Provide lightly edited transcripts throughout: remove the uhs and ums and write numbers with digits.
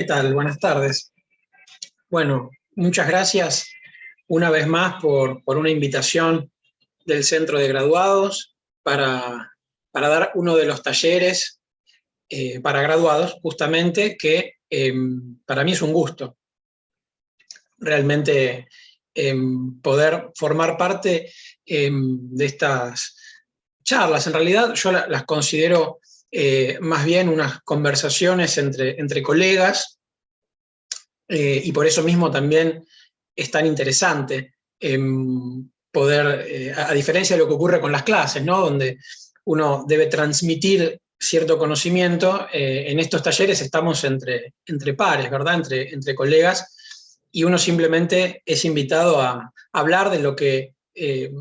¿Qué tal? Buenas tardes. Bueno, muchas gracias una vez más por una invitación del Centro de Graduados para dar uno de los talleres para graduados, justamente, que para mí es un gusto realmente poder formar parte de estas charlas. En realidad yo las considero más bien unas conversaciones entre colegas, y por eso mismo también es tan interesante poder, a diferencia de lo que ocurre con las clases, ¿no? Donde uno debe transmitir cierto conocimiento, en estos talleres estamos entre pares, ¿verdad? Entre colegas, y uno simplemente es invitado a hablar de lo que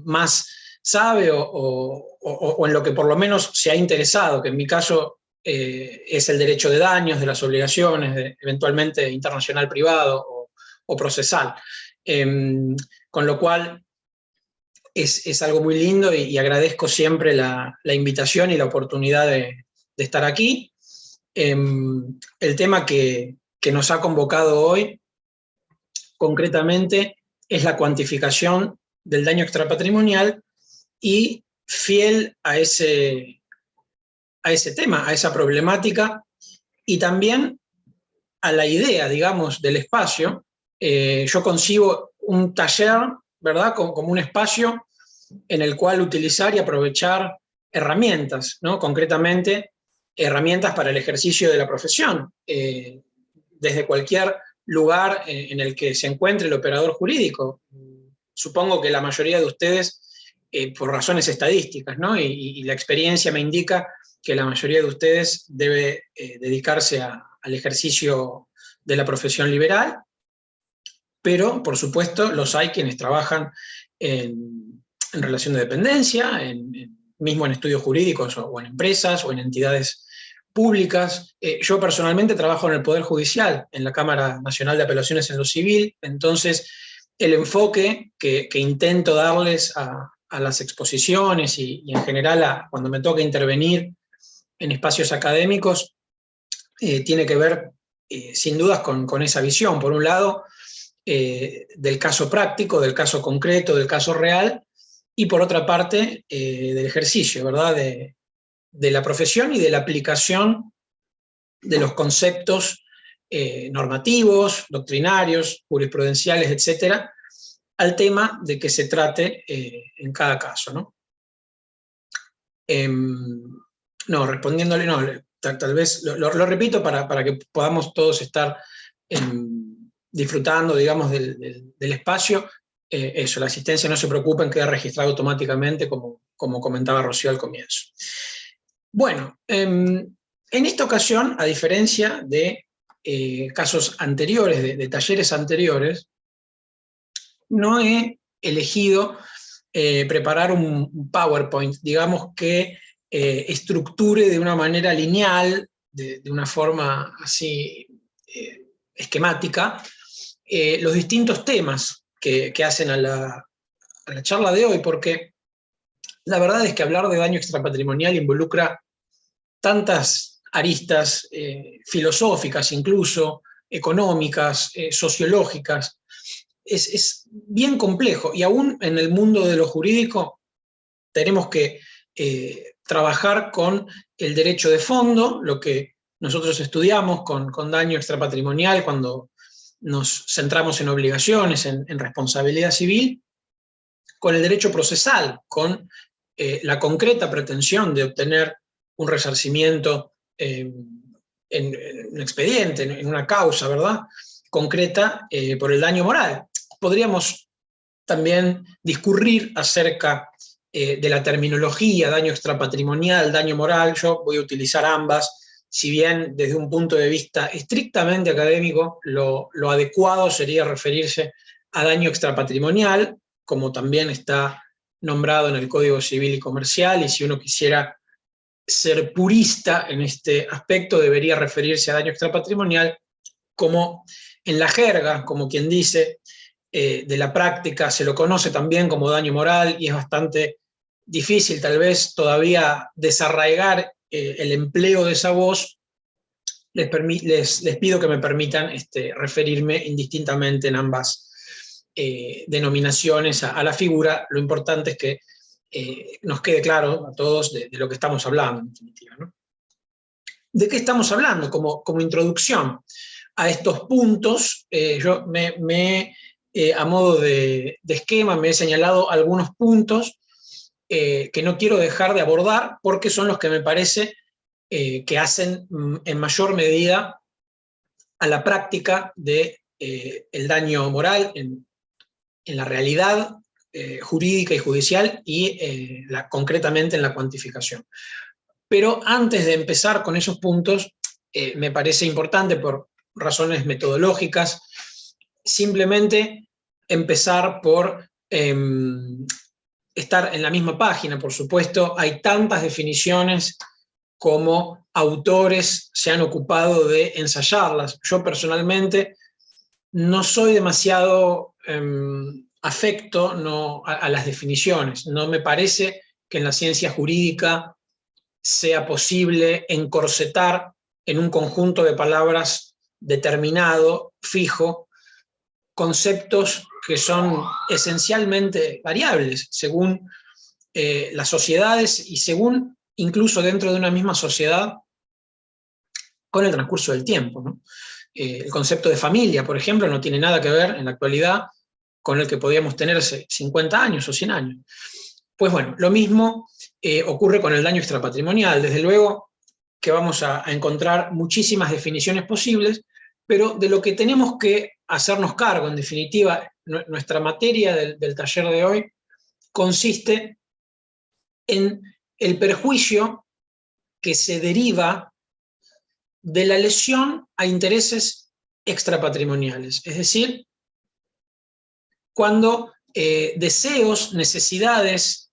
más sabe o en lo que por lo menos se ha interesado, que en mi caso es el derecho de daños, de las obligaciones, eventualmente internacional privado o procesal. Con lo cual es algo muy lindo y agradezco siempre la invitación y la oportunidad de estar aquí. El tema que nos ha convocado hoy, concretamente, es la cuantificación del daño extrapatrimonial y fiel a ese tema, a esa problemática y también a la idea, digamos, del espacio. Yo concibo un taller, ¿verdad?, como un espacio en el cual utilizar y aprovechar herramientas, ¿no? Concretamente, herramientas para el ejercicio de la profesión, desde cualquier lugar en el que se encuentre el operador jurídico. Supongo que la mayoría de ustedes, por razones estadísticas, ¿no? Y la experiencia me indica que la mayoría de ustedes debe dedicarse al ejercicio de la profesión liberal, pero por supuesto los hay quienes trabajan en relación de dependencia, mismo en estudios jurídicos o en empresas o en entidades públicas. Yo personalmente trabajo en el Poder Judicial, en la Cámara Nacional de Apelaciones en lo Civil, entonces el enfoque que intento darles a las exposiciones y en general cuando me toca intervenir en espacios académicos, tiene que ver sin dudas con esa visión, por un lado, del caso práctico, del caso concreto, del caso real, y por otra parte, del ejercicio, ¿verdad?, de la profesión y de la aplicación de los conceptos normativos, doctrinarios, jurisprudenciales, etcétera, al tema de que se trate en cada caso, ¿no? No, respondiéndole, no, tal vez lo repito para que podamos todos estar disfrutando, digamos, del espacio. Eso, la asistencia, no se preocupen, queda registrado automáticamente, como comentaba Rocío al comienzo. Bueno, en esta ocasión, a diferencia de casos anteriores, de talleres anteriores, no he elegido preparar un PowerPoint, digamos, que estructure de una manera lineal, de una forma así esquemática, los distintos temas que hacen a la charla de hoy, porque la verdad es que hablar de daño extrapatrimonial involucra tantas aristas filosóficas, incluso económicas, sociológicas. Es bien complejo, y aún en el mundo de lo jurídico tenemos que trabajar con el derecho de fondo, lo que nosotros estudiamos con daño extrapatrimonial cuando nos centramos en obligaciones, en responsabilidad civil, con el derecho procesal, con la concreta pretensión de obtener un resarcimiento en un expediente, en una causa, ¿verdad?, concreta, por el daño moral. Podríamos también discurrir acerca de la terminología, daño extrapatrimonial, daño moral. Yo voy a utilizar ambas, si bien desde un punto de vista estrictamente académico, lo adecuado sería referirse a daño extrapatrimonial, como también está nombrado en el Código Civil y Comercial, y si uno quisiera ser purista en este aspecto, debería referirse a daño extrapatrimonial como en la jerga, como quien dice, de la práctica, se lo conoce también como daño moral, y es bastante difícil tal vez todavía desarraigar el empleo de esa voz les pido que me permitan referirme indistintamente en ambas denominaciones a la figura. Lo importante es que nos quede claro a todos de lo que estamos hablando, en definitiva, ¿no? ¿De qué estamos hablando? Como introducción a estos puntos, yo a modo de esquema me he señalado algunos puntos que no quiero dejar de abordar porque son los que me parece que hacen en mayor medida a la práctica del daño moral en la realidad jurídica y judicial y concretamente en la cuantificación. Pero antes de empezar con esos puntos, me parece importante, por razones metodológicas, simplemente empezar por estar en la misma página. Por supuesto, hay tantas definiciones como autores se han ocupado de ensayarlas. Yo personalmente no soy demasiado afecto a las definiciones. No me parece que en la ciencia jurídica sea posible encorsetar en un conjunto de palabras determinado, fijo, conceptos que son esencialmente variables según las sociedades y según incluso dentro de una misma sociedad con el transcurso del tiempo, ¿no? El concepto de familia, por ejemplo, no tiene nada que ver en la actualidad con el que podíamos tener hace 50 años o 100 años. Pues bueno, lo mismo ocurre con el daño extrapatrimonial. Desde luego que vamos a encontrar muchísimas definiciones posibles, pero de lo que tenemos que hacernos cargo, en definitiva, nuestra materia del taller de hoy consiste en el perjuicio que se deriva de la lesión a intereses extrapatrimoniales. Es decir, cuando deseos, necesidades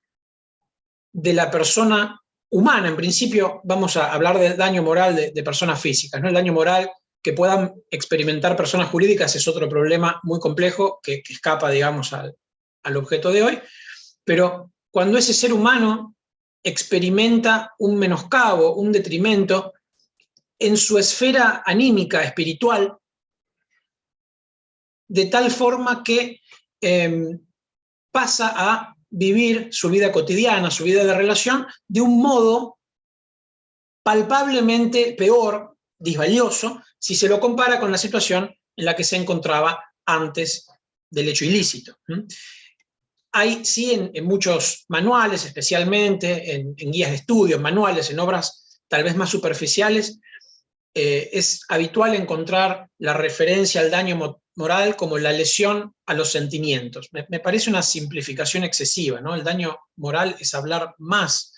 de la persona humana, en principio vamos a hablar del daño moral de personas físicas, ¿no? El daño moral que puedan experimentar personas jurídicas es otro problema muy complejo que escapa, digamos, al objeto de hoy, pero cuando ese ser humano experimenta un menoscabo, un detrimento en su esfera anímica, espiritual, de tal forma que pasa a vivir su vida cotidiana, su vida de relación, de un modo palpablemente peor, disvalioso, si se lo compara con la situación en la que se encontraba antes del hecho ilícito. Hay, sí, en muchos manuales, especialmente en guías de estudios, manuales, en obras tal vez más superficiales, es habitual encontrar la referencia al daño moral como la lesión a los sentimientos. Me parece una simplificación excesiva, ¿no? El daño moral es hablar más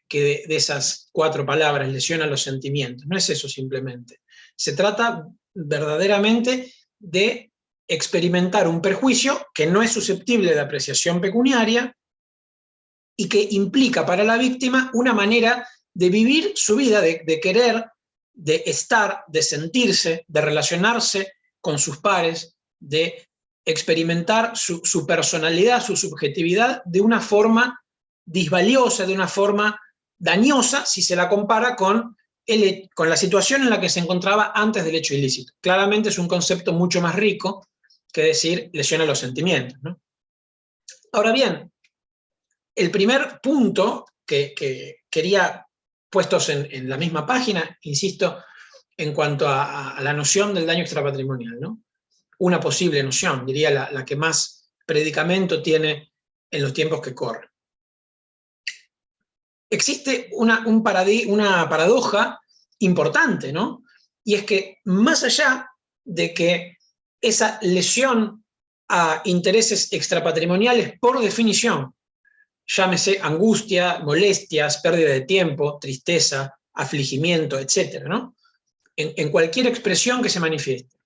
que de esas 4 palabras, lesión a los sentimientos. No es eso simplemente. Se trata verdaderamente de experimentar un perjuicio que no es susceptible de apreciación pecuniaria y que implica para la víctima una manera de vivir su vida, de querer, de estar, de sentirse, de relacionarse con sus pares, de experimentar su personalidad, su subjetividad de una forma disvaliosa, de una forma dañosa, si se la compara con la situación en la que se encontraba antes del hecho ilícito. Claramente es un concepto mucho más rico que decir lesión a los sentimientos, ¿no? Ahora bien, el primer punto que quería puestos en la misma página, insisto, en cuanto a la noción del daño extrapatrimonial, ¿no? Una posible noción, diría la que más predicamento tiene en los tiempos que corren. Existe una paradoja importante, ¿no? Y es que más allá de que esa lesión a intereses extrapatrimoniales, por definición, llámese angustia, molestias, pérdida de tiempo, tristeza, afligimiento, etc., ¿no? En cualquier expresión que se manifieste,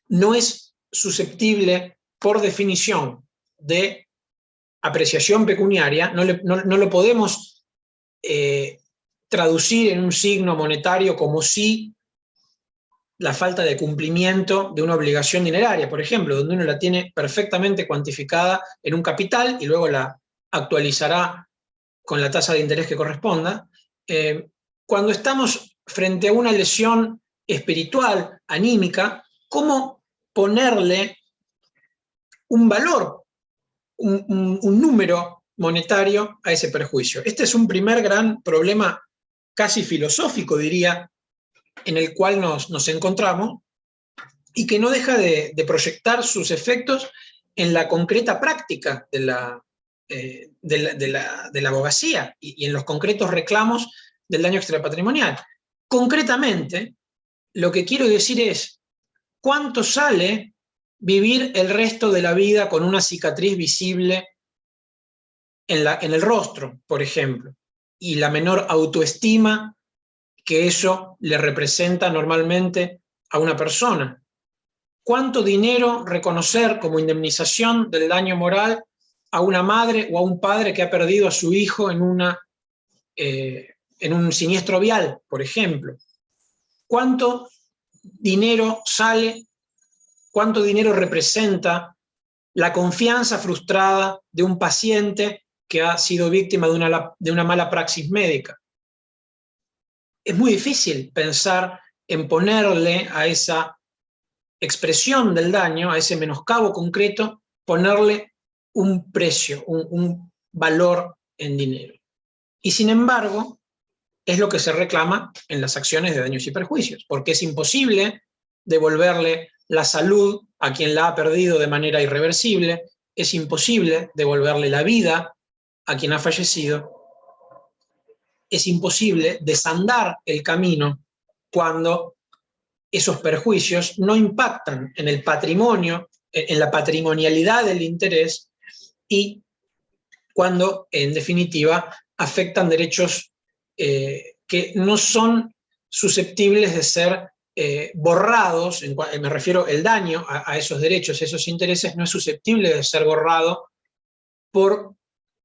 no es susceptible, por definición, de apreciación pecuniaria, no lo podemos traducir en un signo monetario como si la falta de cumplimiento de una obligación dineraria, por ejemplo, donde uno la tiene perfectamente cuantificada en un capital y luego la actualizará con la tasa de interés que corresponda. Cuando estamos frente a una lesión espiritual, anímica, cómo ponerle un valor, un número monetario a ese perjuicio. Este es un primer gran problema casi filosófico, diría, en el cual nos encontramos, y que no deja de proyectar sus efectos en la concreta práctica de la abogacía y en los concretos reclamos del daño extrapatrimonial. Concretamente, lo que quiero decir es, ¿cuánto sale vivir el resto de la vida con una cicatriz visible en el rostro, por ejemplo, y la menor autoestima que eso le representa normalmente a una persona? ¿Cuánto dinero reconocer como indemnización del daño moral a una madre o a un padre que ha perdido a su hijo en un siniestro vial, por ejemplo? ¿Cuánto dinero sale, cuánto dinero representa la confianza frustrada de un paciente que ha sido víctima de una mala praxis médica? Es muy difícil pensar en ponerle a esa expresión del daño, a ese menoscabo concreto, ponerle un precio, un valor en dinero. Y sin embargo, es lo que se reclama en las acciones de daños y perjuicios, porque es imposible devolverle la salud a quien la ha perdido de manera irreversible, es imposible devolverle la vida a quien ha fallecido, es imposible desandar el camino cuando esos perjuicios no impactan en el patrimonio, en la patrimonialidad del interés, y cuando, en definitiva, afectan derechos que no son susceptibles de ser borrados. Me refiero el daño a esos derechos, a esos intereses, no es susceptible de ser borrado por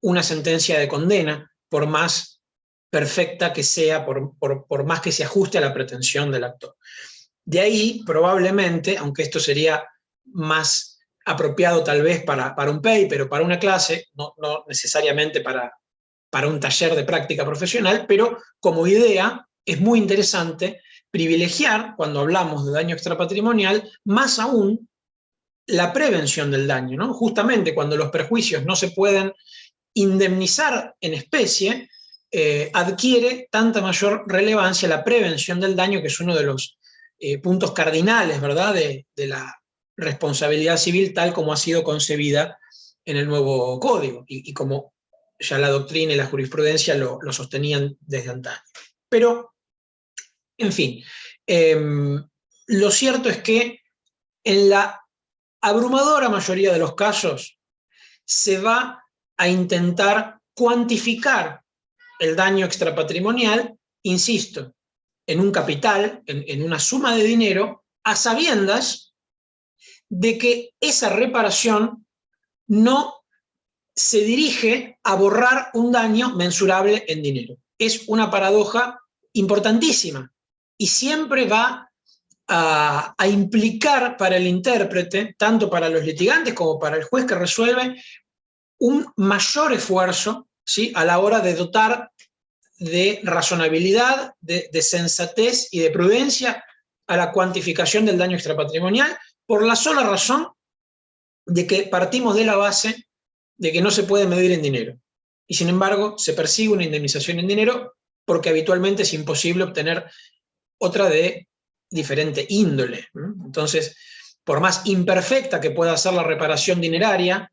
una sentencia de condena, por más perfecta que sea, por más que se ajuste a la pretensión del actor. De ahí, probablemente, aunque esto sería más apropiado tal vez para un paper o para una clase, no necesariamente para un taller de práctica profesional, pero como idea es muy interesante privilegiar, cuando hablamos de daño extrapatrimonial, más aún la prevención del daño, ¿no? Justamente cuando los perjuicios no se pueden indemnizar en especie, adquiere tanta mayor relevancia la prevención del daño, que es uno de los puntos cardinales, ¿verdad?, de la responsabilidad civil tal como ha sido concebida en el nuevo código, y como ya la doctrina y la jurisprudencia lo sostenían desde antaño. Pero, en fin, lo cierto es que en la abrumadora mayoría de los casos se va a intentar cuantificar el daño extrapatrimonial, insisto, en un capital, en una suma de dinero, a sabiendas de que esa reparación no se dirige a borrar un daño mensurable en dinero. Es una paradoja importantísima y siempre va a implicar para el intérprete, tanto para los litigantes como para el juez que resuelve, un mayor esfuerzo, ¿sí?, a la hora de dotar de razonabilidad, de sensatez y de prudencia a la cuantificación del daño extrapatrimonial, por la sola razón de que partimos de la base de que no se puede medir en dinero. Y sin embargo, se persigue una indemnización en dinero porque habitualmente es imposible obtener otra de diferente índole. Entonces, por más imperfecta que pueda ser la reparación dineraria,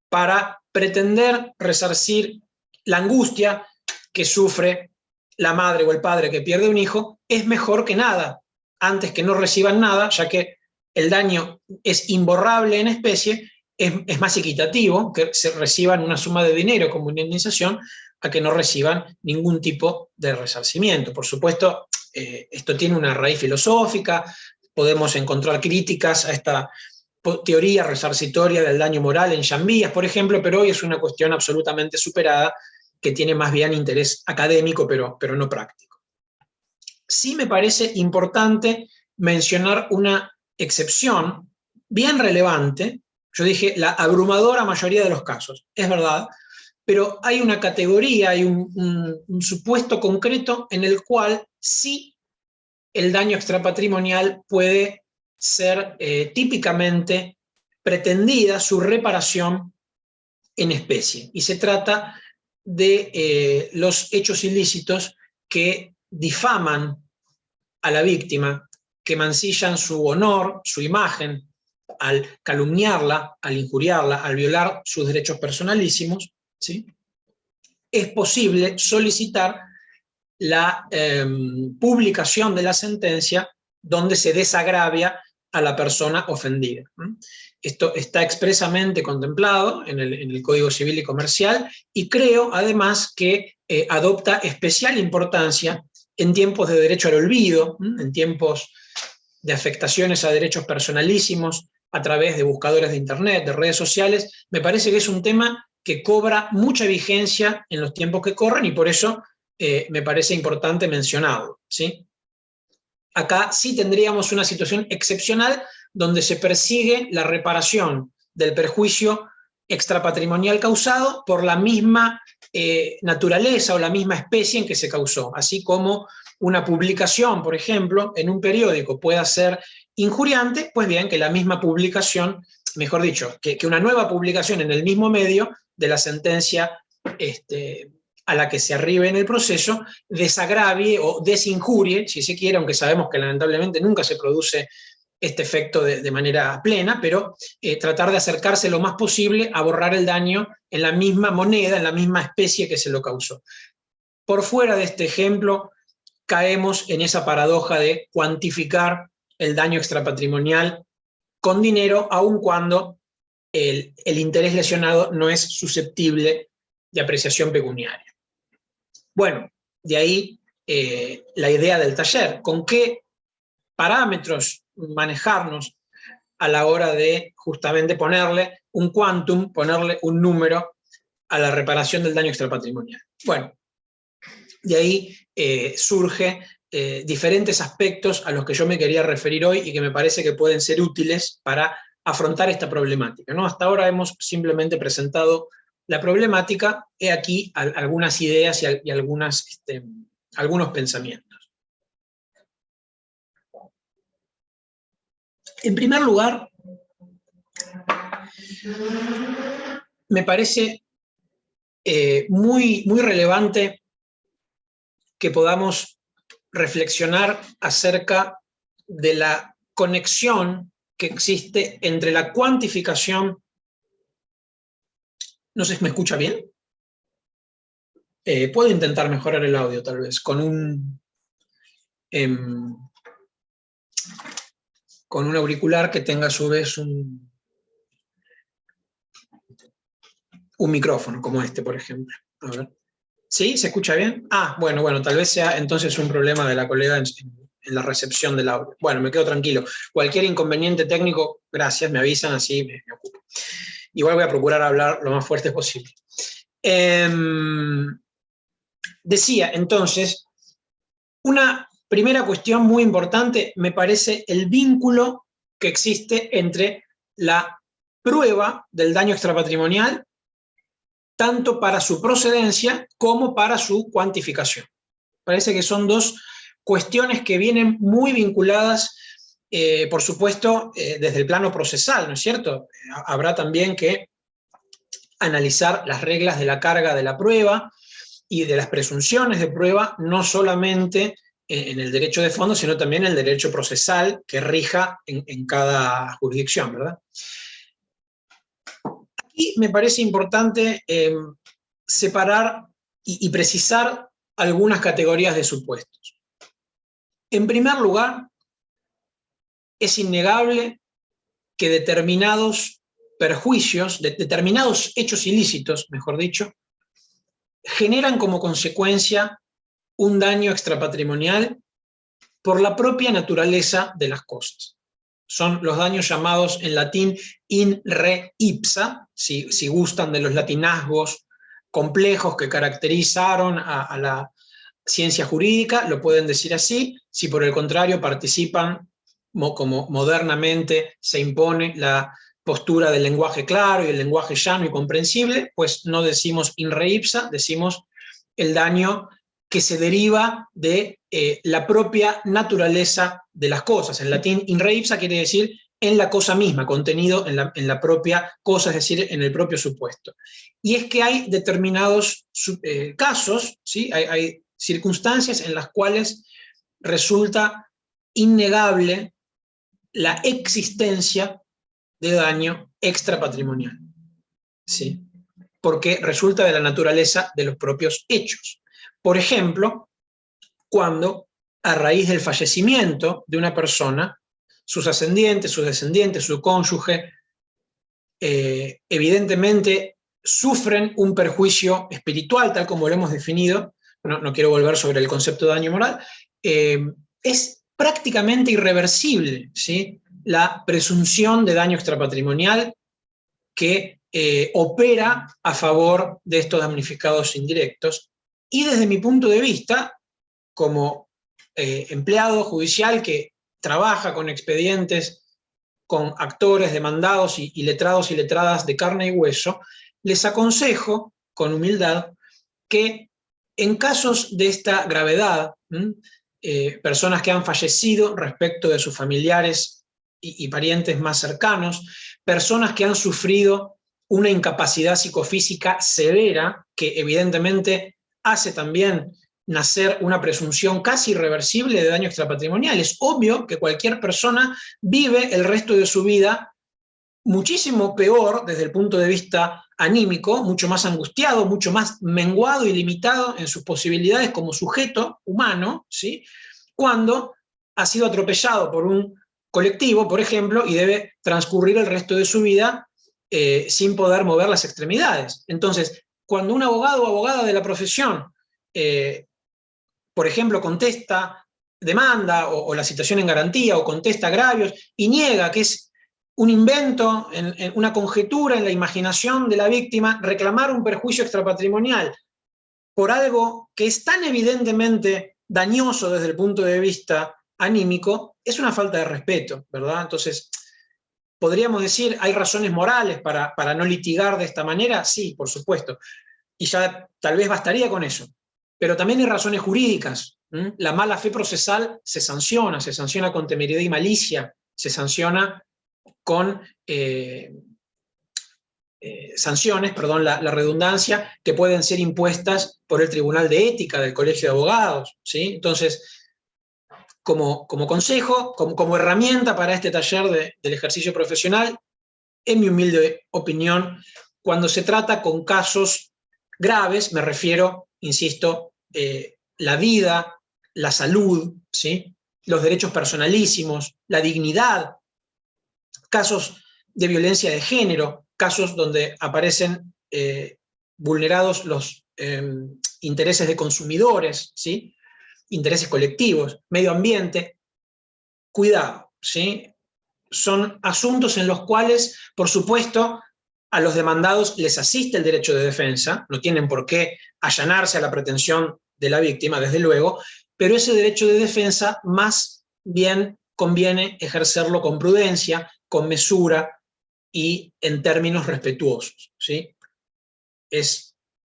para pretender resarcir la angustia que sufre la madre o el padre que pierde un hijo, es mejor que nada, antes que no reciban nada, ya que el daño es imborrable en especie, es más equitativo que se reciban una suma de dinero como indemnización a que no reciban ningún tipo de resarcimiento. Por supuesto, esto tiene una raíz filosófica, podemos encontrar críticas a esta teoría resarcitoria del daño moral en Llambías, por ejemplo, pero hoy es una cuestión absolutamente superada que tiene más bien interés académico, pero no práctico. Sí me parece importante mencionar una excepción bien relevante. Yo dije la abrumadora mayoría de los casos, es verdad, pero hay una categoría, hay un supuesto concreto en el cual sí el daño extrapatrimonial puede ser típicamente pretendida su reparación en especie. Y se trata de los hechos ilícitos que difaman a la víctima, que mancillan su honor, su imagen, al calumniarla, al injuriarla, al violar sus derechos personalísimos, ¿sí? Es posible solicitar la publicación de la sentencia donde se desagravia a la persona ofendida. Esto está expresamente contemplado en el Código Civil y Comercial, y creo además que adopta especial importancia en tiempos de derecho al olvido, en tiempos de afectaciones a derechos personalísimos a través de buscadores de internet, de redes sociales. Me parece que es un tema que cobra mucha vigencia en los tiempos que corren, y por eso me parece importante mencionarlo, ¿sí? Acá sí tendríamos una situación excepcional donde se persigue la reparación del perjuicio extrapatrimonial causado por la misma naturaleza o la misma especie en que se causó, así como una publicación, por ejemplo, en un periódico pueda ser injuriante, pues bien, que la misma publicación, mejor dicho, que una nueva publicación en el mismo medio de la sentencia a la que se arribe en el proceso, desagravie o desinjurie, si se quiere, aunque sabemos que lamentablemente nunca se produce este efecto de manera plena, pero tratar de acercarse lo más posible a borrar el daño en la misma moneda, en la misma especie que se lo causó. Por fuera de este ejemplo, caemos en esa paradoja de cuantificar el daño extrapatrimonial con dinero, aun cuando el interés lesionado no es susceptible de apreciación pecuniaria. Bueno, de ahí la idea del taller. ¿Con qué parámetros manejarnos a la hora de justamente ponerle un quantum, ponerle un número a la reparación del daño extrapatrimonial? Bueno, de ahí surge diferentes aspectos a los que yo me quería referir hoy y que me parece que pueden ser útiles para afrontar esta problemática, ¿no? Hasta ahora hemos simplemente presentado la problemática. He aquí algunas ideas y algunos pensamientos. En primer lugar, me parece muy relevante que podamos reflexionar acerca de la conexión que existe entre la cuantificación. No sé si me escucha bien. Puedo intentar mejorar el audio tal vez con un auricular que tenga a su vez un micrófono como este, por ejemplo. A ver. ¿Sí? ¿Se escucha bien? Ah, bueno, tal vez sea entonces un problema de la colega en la recepción del audio. Bueno, me quedo tranquilo. Cualquier inconveniente técnico, gracias, me avisan, así me ocupo. Igual voy a procurar hablar lo más fuerte posible. Decía, entonces, una primera cuestión muy importante me parece el vínculo que existe entre la prueba del daño extrapatrimonial, tanto para su procedencia como para su cuantificación. Parece que son dos cuestiones que vienen muy vinculadas, por supuesto, desde el plano procesal, ¿no es cierto? Habrá también que analizar las reglas de la carga de la prueba y de las presunciones de prueba, no solamente en el derecho de fondo, sino también en el derecho procesal que rija en cada jurisdicción, ¿verdad? Aquí me parece importante separar y precisar algunas categorías de supuestos. En primer lugar, es innegable que determinados perjuicios, determinados hechos ilícitos, mejor dicho, generan como consecuencia un daño extrapatrimonial por la propia naturaleza de las cosas. Son los daños llamados en latín in re ipsa, si gustan de los latinazgos complejos que caracterizaron a la ciencia jurídica, lo pueden decir así. Si por el contrario participan, como modernamente se impone la postura del lenguaje claro y el lenguaje llano y comprensible, pues no decimos in re ipsa, decimos el daño que se deriva de la propia naturaleza de las cosas. En latín, in re ipsa quiere decir en la cosa misma, contenido en la propia cosa, es decir, en el propio supuesto. Y es que hay determinados casos, ¿sí? Hay circunstancias en las cuales resulta innegable la existencia de daño extrapatrimonial, ¿sí? Porque resulta de la naturaleza de los propios hechos. Por ejemplo, cuando a raíz del fallecimiento de una persona, sus ascendientes, sus descendientes, su cónyuge, evidentemente sufren un perjuicio espiritual, tal como lo hemos definido, no quiero volver sobre el concepto de daño moral, es prácticamente irreversible, ¿sí?, la presunción de daño extrapatrimonial que opera a favor de estos damnificados indirectos. Y desde mi punto de vista, como empleado judicial que trabaja con expedientes, con actores, demandados y letrados y letradas de carne y hueso, les aconsejo con humildad que en casos de esta gravedad, personas que han fallecido respecto de sus familiares y parientes más cercanos, personas que han sufrido una incapacidad psicofísica severa, que evidentemente hace también nacer una presunción casi irreversible de daño extrapatrimonial. Es obvio que cualquier persona vive el resto de su vida muchísimo peor desde el punto de vista anímico, mucho más angustiado, mucho más menguado y limitado en sus posibilidades como sujeto humano, ¿sí?, cuando ha sido atropellado por un colectivo, por ejemplo, y debe transcurrir el resto de su vida sin poder mover las extremidades. Entonces, cuando un abogado o abogada de la profesión, por ejemplo, contesta demanda o la citación en garantía, o contesta agravios y niega que es un invento, en una conjetura en la imaginación de la víctima, reclamar un perjuicio extrapatrimonial por algo que es tan evidentemente dañoso desde el punto de vista anímico, es una falta de respeto, ¿verdad? Entonces, podríamos decir, ¿hay razones morales para no litigar de esta manera? Sí, por supuesto. Y ya tal vez bastaría con eso. Pero también hay razones jurídicas. La mala fe procesal se sanciona con temeridad y malicia, se sanciona con sanciones, perdón la redundancia, que pueden ser impuestas por el Tribunal de Ética del Colegio de Abogados, ¿sí? Entonces, como consejo, como herramienta para este taller del ejercicio profesional, en mi humilde opinión, cuando se trata con casos graves, me refiero, insisto, la vida, la salud, ¿sí?, los derechos personalísimos, la dignidad, casos de violencia de género, casos donde aparecen vulnerados los intereses de consumidores, ¿sí?, intereses colectivos, medio ambiente, cuidado, ¿sí? Son asuntos en los cuales, por supuesto, a los demandados les asiste el derecho de defensa, no tienen por qué allanarse a la pretensión de la víctima, desde luego, pero ese derecho de defensa más bien conviene ejercerlo con prudencia, con mesura y en términos respetuosos, ¿sí? Es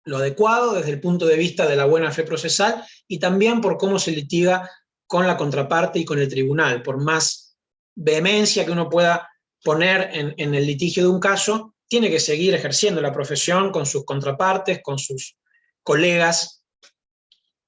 lo adecuado desde el punto de vista de la buena fe procesal y también por cómo se litiga con la contraparte y con el tribunal. Por más vehemencia que uno pueda poner en el litigio de un caso, tiene que seguir ejerciendo la profesión con sus contrapartes, con sus colegas,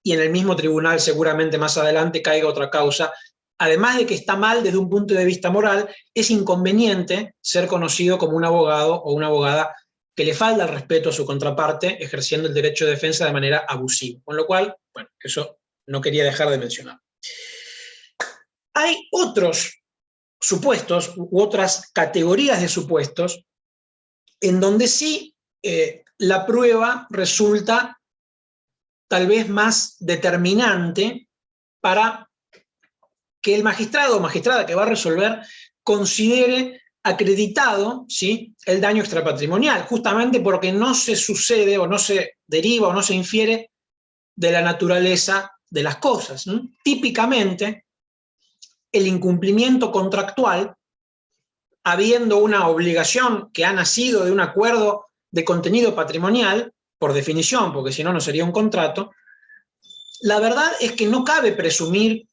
y en el mismo tribunal seguramente más adelante caiga otra causa. Además de que está mal desde un punto de vista moral, es inconveniente ser conocido como un abogado o una abogada que le falta el respeto a su contraparte ejerciendo el derecho de defensa de manera abusiva. Con lo cual, bueno, eso no quería dejar de mencionar. Hay otros supuestos u otras categorías de supuestos en donde sí la prueba resulta tal vez más determinante para que el magistrado o magistrada que va a resolver considere acreditado, ¿sí?, el daño extrapatrimonial, justamente porque no se sucede o no se deriva o no se infiere de la naturaleza de las cosas, ¿no? Típicamente, el incumplimiento contractual, habiendo una obligación que ha nacido de un acuerdo de contenido patrimonial, por definición, porque si no, no sería un contrato, la verdad es que no cabe presumir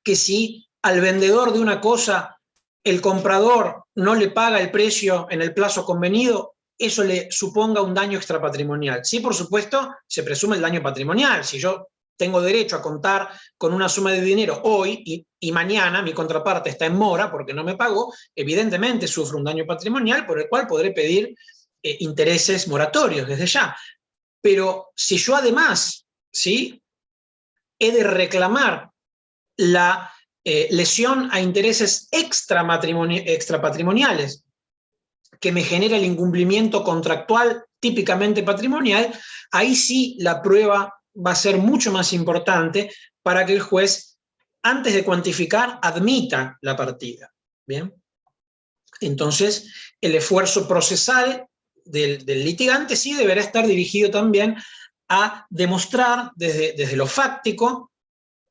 que si al vendedor de una cosa el comprador no le paga el precio en el plazo convenido, eso le suponga un daño extrapatrimonial. Sí, por supuesto, se presume el daño patrimonial. Si yo tengo derecho a contar con una suma de dinero hoy y mañana mi contraparte está en mora porque no me pagó, evidentemente sufro un daño patrimonial por el cual podré pedir intereses moratorios desde ya. Pero si yo además, ¿sí?, he de reclamar la lesión a intereses extrapatrimoniales que me genera el incumplimiento contractual típicamente patrimonial, ahí sí la prueba va a ser mucho más importante para que el juez, antes de cuantificar, admita la partida. ¿Bien? Entonces, el esfuerzo procesal del litigante sí deberá estar dirigido también a demostrar desde lo fáctico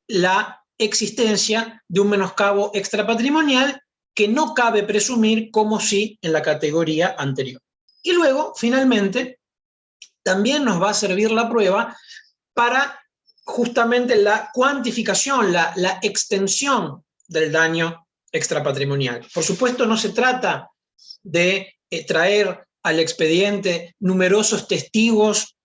la existencia de un menoscabo extrapatrimonial que no cabe presumir como sí en la categoría anterior. Y luego, finalmente, también nos va a servir la prueba para justamente la cuantificación, la extensión del daño extrapatrimonial. Por supuesto, no se trata de traer al expediente numerosos testigos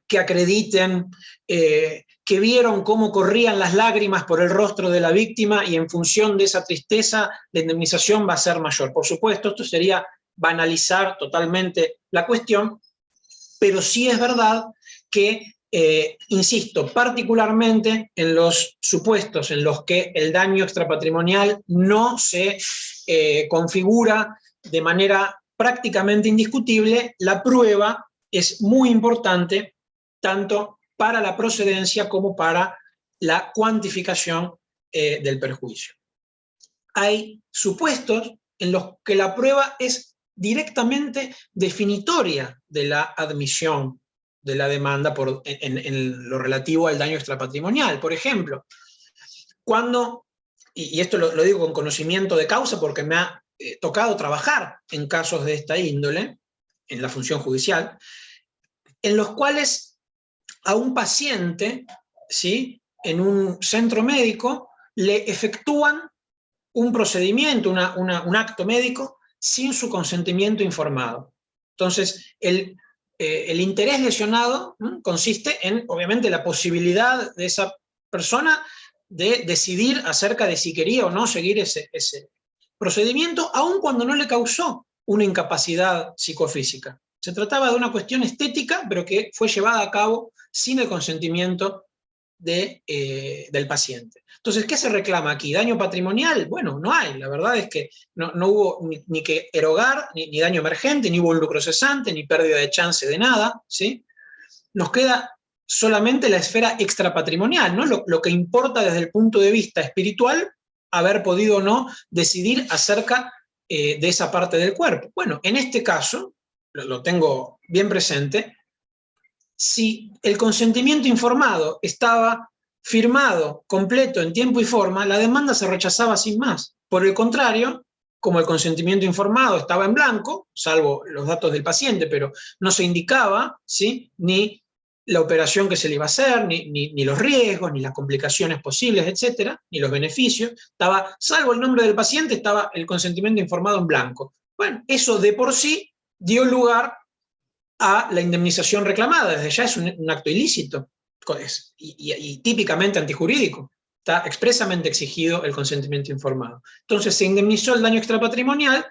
que acrediten que vieron cómo corrían las lágrimas por el rostro de la víctima y en función de esa tristeza la indemnización va a ser mayor. Por supuesto, esto sería banalizar totalmente la cuestión, pero sí es verdad que, insisto, particularmente en los supuestos en los que el daño extrapatrimonial no se configura de manera prácticamente indiscutible, la prueba es muy importante tanto para la procedencia como para la cuantificación del perjuicio. Hay supuestos en los que la prueba es directamente definitoria de la admisión de la demanda en lo relativo al daño extrapatrimonial. Por ejemplo, cuando, y esto lo digo con conocimiento de causa porque me ha tocado trabajar en casos de esta índole, en la función judicial, en los cuales a un paciente, ¿sí?, en un centro médico le efectúan un procedimiento, un acto médico, sin su consentimiento informado. Entonces, el interés lesionado consiste en, obviamente, la posibilidad de esa persona de decidir acerca de si quería o no seguir ese procedimiento, aun cuando no le causó una incapacidad psicofísica. Se trataba de una cuestión estética, pero que fue llevada a cabo sin el consentimiento del paciente. Entonces, ¿qué se reclama aquí? ¿Daño patrimonial? Bueno, no hay. La verdad es que no hubo ni que erogar, ni daño emergente, ni hubo lucro cesante, ni pérdida de chance de nada, ¿sí? Nos queda solamente la esfera extrapatrimonial, ¿no? Lo que importa desde el punto de vista espiritual, haber podido o no decidir acerca de esa parte del cuerpo. Bueno, en este caso, lo tengo bien presente, si el consentimiento informado estaba firmado, completo, en tiempo y forma, la demanda se rechazaba sin más. Por el contrario, como el consentimiento informado estaba en blanco, salvo los datos del paciente, pero no se indicaba, ¿sí?, ni la operación que se le iba a hacer, ni los riesgos, ni las complicaciones posibles, etcétera, ni los beneficios, estaba, salvo el nombre del paciente, estaba el consentimiento informado en blanco. Bueno, eso de por sí dio lugar a la indemnización reclamada, desde ya es un acto ilícito y típicamente antijurídico. Está expresamente exigido el consentimiento informado. Entonces se indemnizó el daño extrapatrimonial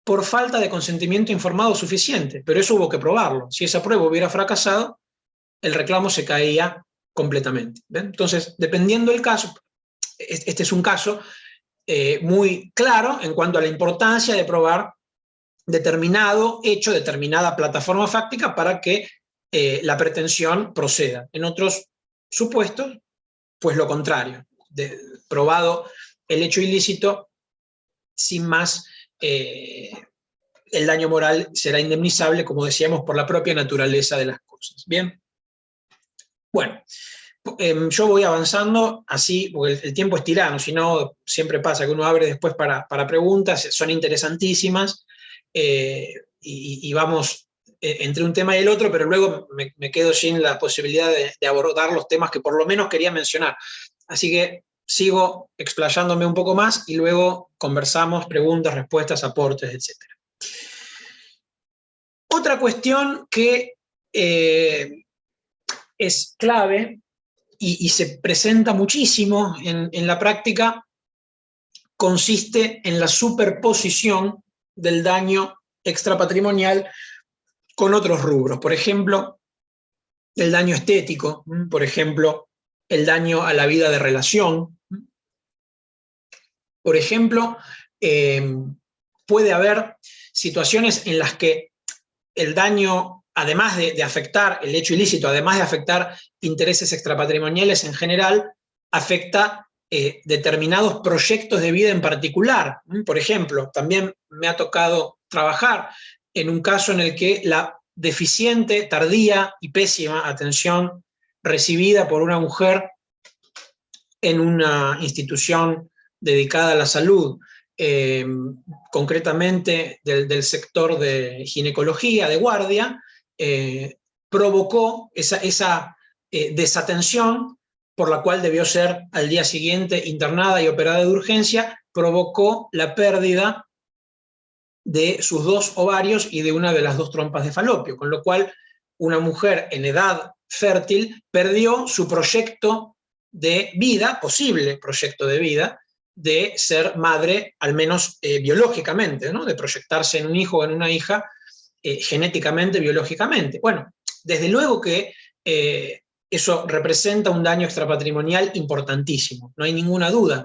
por falta de consentimiento informado suficiente, pero eso hubo que probarlo. Si esa prueba hubiera fracasado, el reclamo se caía completamente. ¿Ven? Entonces, dependiendo del caso, este es un caso muy claro en cuanto a la importancia de probar determinado hecho, determinada plataforma fáctica para que la pretensión proceda. En otros supuestos, pues lo contrario, probado el hecho ilícito, sin más, el daño moral será indemnizable, como decíamos, por la propia naturaleza de las cosas. Bien, bueno, yo voy avanzando así, porque el tiempo es tirano, si no, siempre pasa que uno abre después para preguntas, son interesantísimas, y vamos entre un tema y el otro, pero luego me quedo sin la posibilidad de abordar los temas que por lo menos quería mencionar. Así que sigo explayándome un poco más y luego conversamos, preguntas, respuestas, aportes, etc. Otra cuestión que es clave y se presenta muchísimo en la práctica consiste en la superposición del daño extrapatrimonial con otros rubros. Por ejemplo, el daño estético, por ejemplo, el daño a la vida de relación. Por ejemplo, puede haber situaciones en las que el daño, además de afectar el hecho ilícito, además de afectar intereses extrapatrimoniales en general, afecta determinados proyectos de vida en particular. Por ejemplo, también me ha tocado trabajar en un caso en el que la deficiente, tardía y pésima atención recibida por una mujer en una institución dedicada a la salud, concretamente del sector de ginecología, de guardia, provocó esa desatención por la cual debió ser al día siguiente internada y operada de urgencia, provocó la pérdida de sus 2 ovarios y de una de las 2 trompas de falopio, con lo cual una mujer en edad fértil perdió su proyecto de vida, posible proyecto de vida, de ser madre, al menos biológicamente, ¿no? De proyectarse en un hijo o en una hija genéticamente, biológicamente. Bueno, desde luego que eso representa un daño extrapatrimonial importantísimo, no hay ninguna duda,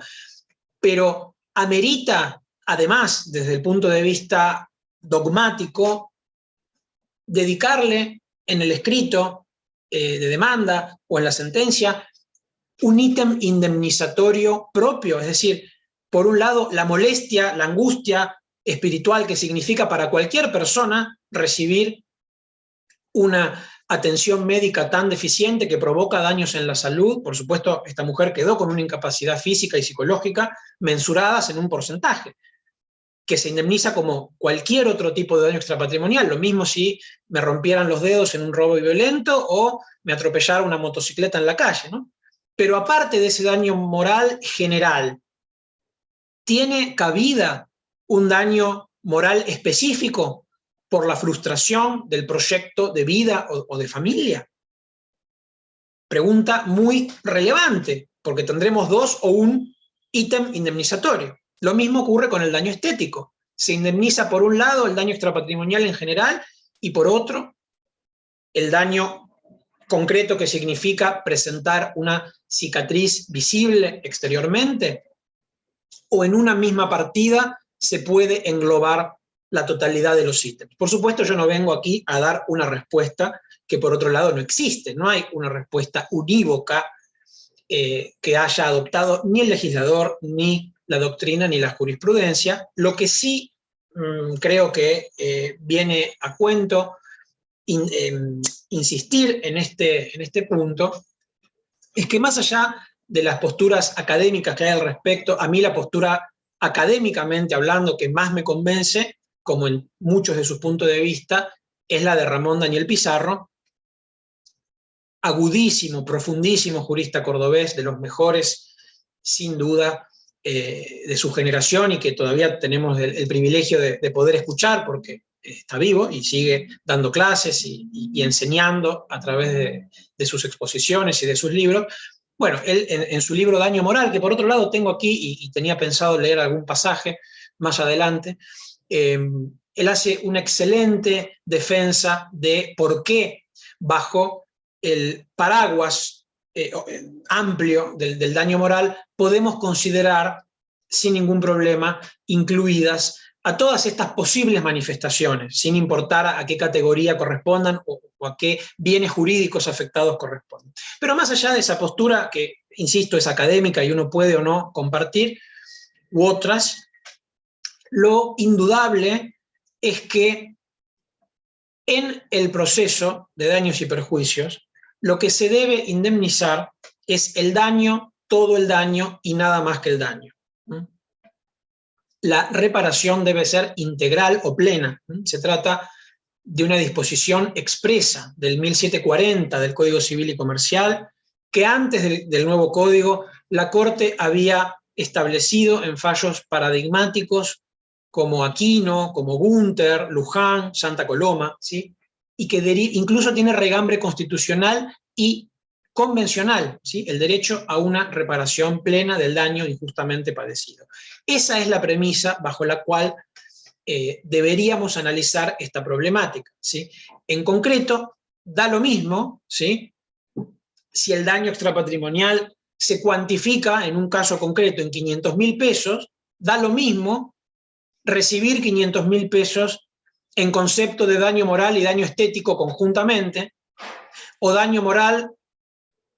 pero amerita, además, desde el punto de vista dogmático, dedicarle en el escrito de demanda o en la sentencia un ítem indemnizatorio propio, es decir, por un lado, la molestia, la angustia espiritual que significa para cualquier persona recibir una atención médica tan deficiente que provoca daños en la salud. Por supuesto, esta mujer quedó con una incapacidad física y psicológica mensuradas en un porcentaje, que se indemniza como cualquier otro tipo de daño extrapatrimonial, lo mismo si me rompieran los dedos en un robo violento o me atropellara una motocicleta en la calle, ¿no? Pero aparte de ese daño moral general, ¿tiene cabida un daño moral específico por la frustración del proyecto de vida o de familia? Pregunta muy relevante, porque tendremos 2 o un ítem indemnizatorio. Lo mismo ocurre con el daño estético. Se indemniza por un lado el daño extrapatrimonial en general y por otro el daño concreto que significa presentar una cicatriz visible exteriormente, o en una misma partida se puede englobar la totalidad de los ítems. Por supuesto, yo no vengo aquí a dar una respuesta que por otro lado no existe, no hay una respuesta unívoca que haya adoptado ni el legislador, ni la doctrina, ni la jurisprudencia. Lo que sí creo que viene a cuento insistir en este punto es que más allá de las posturas académicas que hay al respecto, a mí la postura académicamente hablando que más me convence, como en muchos de sus puntos de vista, es la de Ramón Daniel Pizarro, agudísimo, profundísimo jurista cordobés, de los mejores, sin duda, de su generación, y que todavía tenemos el privilegio de poder escuchar porque está vivo y sigue dando clases y enseñando a través de sus exposiciones y de sus libros. Bueno, él en su libro Daño Moral, que por otro lado tengo aquí y tenía pensado leer algún pasaje más adelante, él hace una excelente defensa de por qué bajo el paraguas amplio del daño moral podemos considerar sin ningún problema incluidas a todas estas posibles manifestaciones, sin importar a qué categoría correspondan o a qué bienes jurídicos afectados corresponden. Pero más allá de esa postura, que, insisto, es académica y uno puede o no compartir, u otras, lo indudable es que en el proceso de daños y perjuicios, lo que se debe indemnizar es el daño, todo el daño y nada más que el daño. La reparación debe ser integral o plena. Se trata de una disposición expresa del 1740 del Código Civil y Comercial, que antes del nuevo código la Corte había establecido en fallos paradigmáticos como Aquino, como Gunther, Luján, Santa Coloma, ¿sí? Y que incluso tiene regambre constitucional y convencional, ¿sí? El derecho a una reparación plena del daño injustamente padecido. Esa es la premisa bajo la cual deberíamos analizar esta problemática, ¿sí? En concreto, da lo mismo, ¿sí?, si el daño extrapatrimonial se cuantifica en un caso concreto en 500.000 pesos, da lo mismo recibir 500.000 pesos en concepto de daño moral y daño estético conjuntamente, o daño moral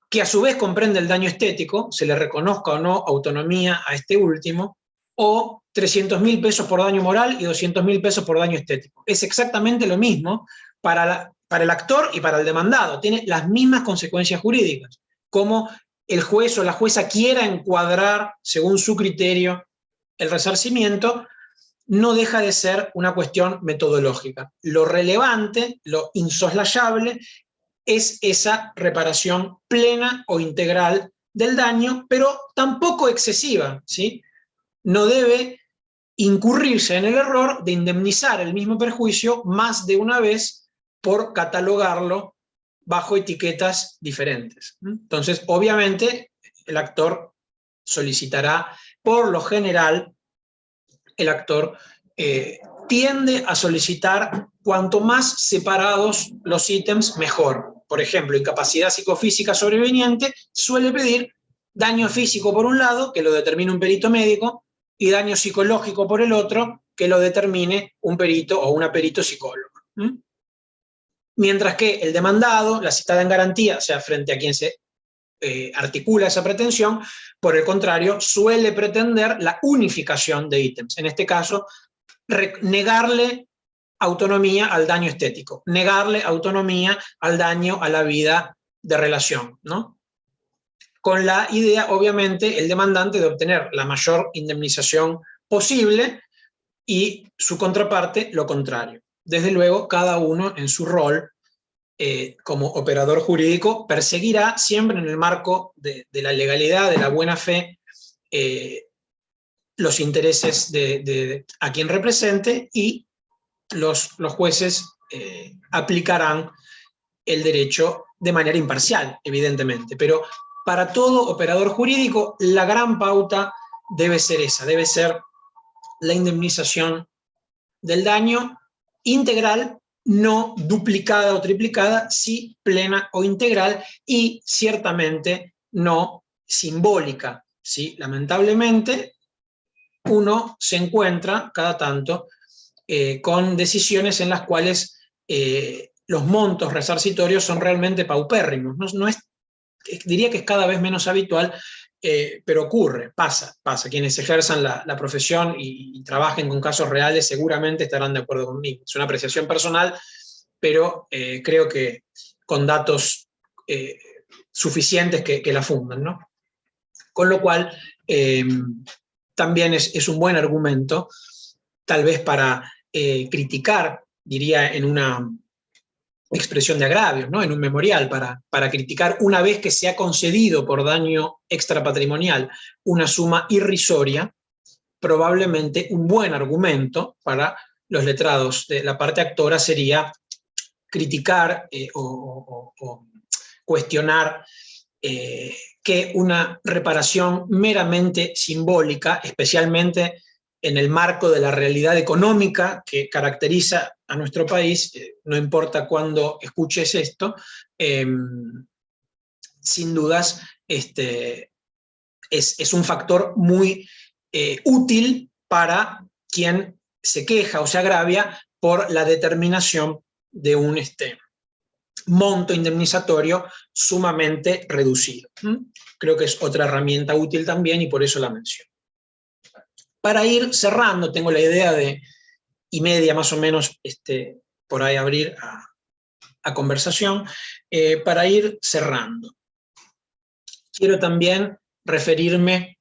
que a su vez comprende el daño estético, se le reconozca o no autonomía a este último, o 300.000 pesos por daño moral y 200.000 pesos por daño estético. Es exactamente lo mismo para el actor y para el demandado. Tiene las mismas consecuencias jurídicas. Como el juez o la jueza quiera encuadrar, según su criterio, el resarcimiento, no deja de ser una cuestión metodológica. Lo relevante, lo insoslayable, es esa reparación plena o integral del daño, pero tampoco excesiva, ¿sí? No debe incurrirse en el error de indemnizar el mismo perjuicio más de una vez por catalogarlo bajo etiquetas diferentes. Entonces, obviamente, el actor solicitará, por lo general, el actor tiende a solicitar cuanto más separados los ítems, mejor. Por ejemplo, incapacidad psicofísica sobreveniente suele pedir daño físico por un lado, que lo determine un perito médico, y daño psicológico por el otro, que lo determine un perito o una perito psicólogo. Mientras que el demandado, la citada en garantía, o sea, frente a quien se articula esa pretensión, por el contrario, suele pretender la unificación de ítems. En este caso, negarle autonomía al daño estético, negarle autonomía al daño a la vida de relación, ¿no? Con la idea, obviamente, el demandante de obtener la mayor indemnización posible y su contraparte lo contrario. Desde luego, cada uno en su rol como operador jurídico perseguirá siempre en el marco de la legalidad, de la buena fe, los intereses a quien represente, y los jueces aplicarán el derecho de manera imparcial, evidentemente. Pero para todo operador jurídico, la gran pauta debe ser esa, debe ser la indemnización del daño integral, no duplicada o triplicada, sí plena o integral, y ciertamente no simbólica, ¿sí? Lamentablemente, uno se encuentra cada tanto con decisiones en las cuales los montos resarcitorios son realmente paupérrimos. Diría que es cada vez menos habitual, pero ocurre, pasa. Quienes ejerzan la profesión y trabajen con casos reales seguramente estarán de acuerdo conmigo. Es una apreciación personal, pero creo que con datos suficientes que la fundan, ¿no? Con lo cual, también es un buen argumento, tal vez para criticar, diría en una expresión de agravios, ¿no? En un memorial, para criticar, una vez que se ha concedido por daño extrapatrimonial una suma irrisoria, probablemente un buen argumento para los letrados de la parte actora sería criticar o cuestionar que una reparación meramente simbólica, especialmente en el marco de la realidad económica que caracteriza a nuestro país, no importa cuándo escuches esto, sin dudas es un factor muy útil para quien se queja o se agravia por la determinación de un monto indemnizatorio sumamente reducido. Creo que es otra herramienta útil también y por eso la menciono. Para ir cerrando, tengo la idea de y media más o menos por ahí abrir a conversación, para ir cerrando. Quiero también referirme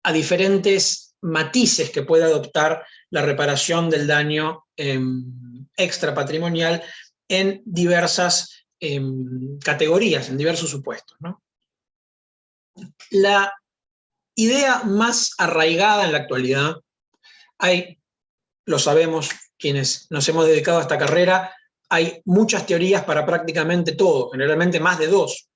a diferentes matices que puede adoptar la reparación del daño extrapatrimonial en diversas categorías, en diversos supuestos, ¿no? La idea más arraigada en la actualidad, lo sabemos quienes nos hemos dedicado a esta carrera, hay muchas teorías para prácticamente todo, generalmente más de 2.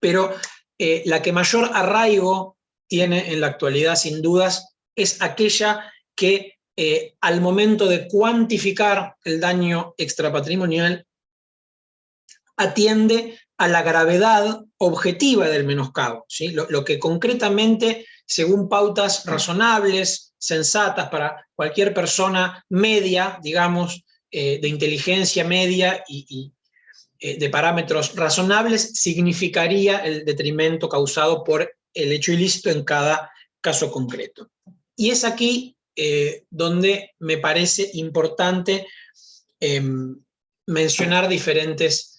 Pero la que mayor arraigo tiene en la actualidad, sin dudas, es aquella que al momento de cuantificar el daño extrapatrimonial atiende a la gravedad objetiva del menoscabo, ¿sí? Lo que concretamente, según pautas razonables, sensatas para cualquier persona media, digamos, de inteligencia media y de parámetros razonables, significaría el detrimento causado por el hecho ilícito en cada caso concreto. Y es aquí donde me parece importante mencionar diferentes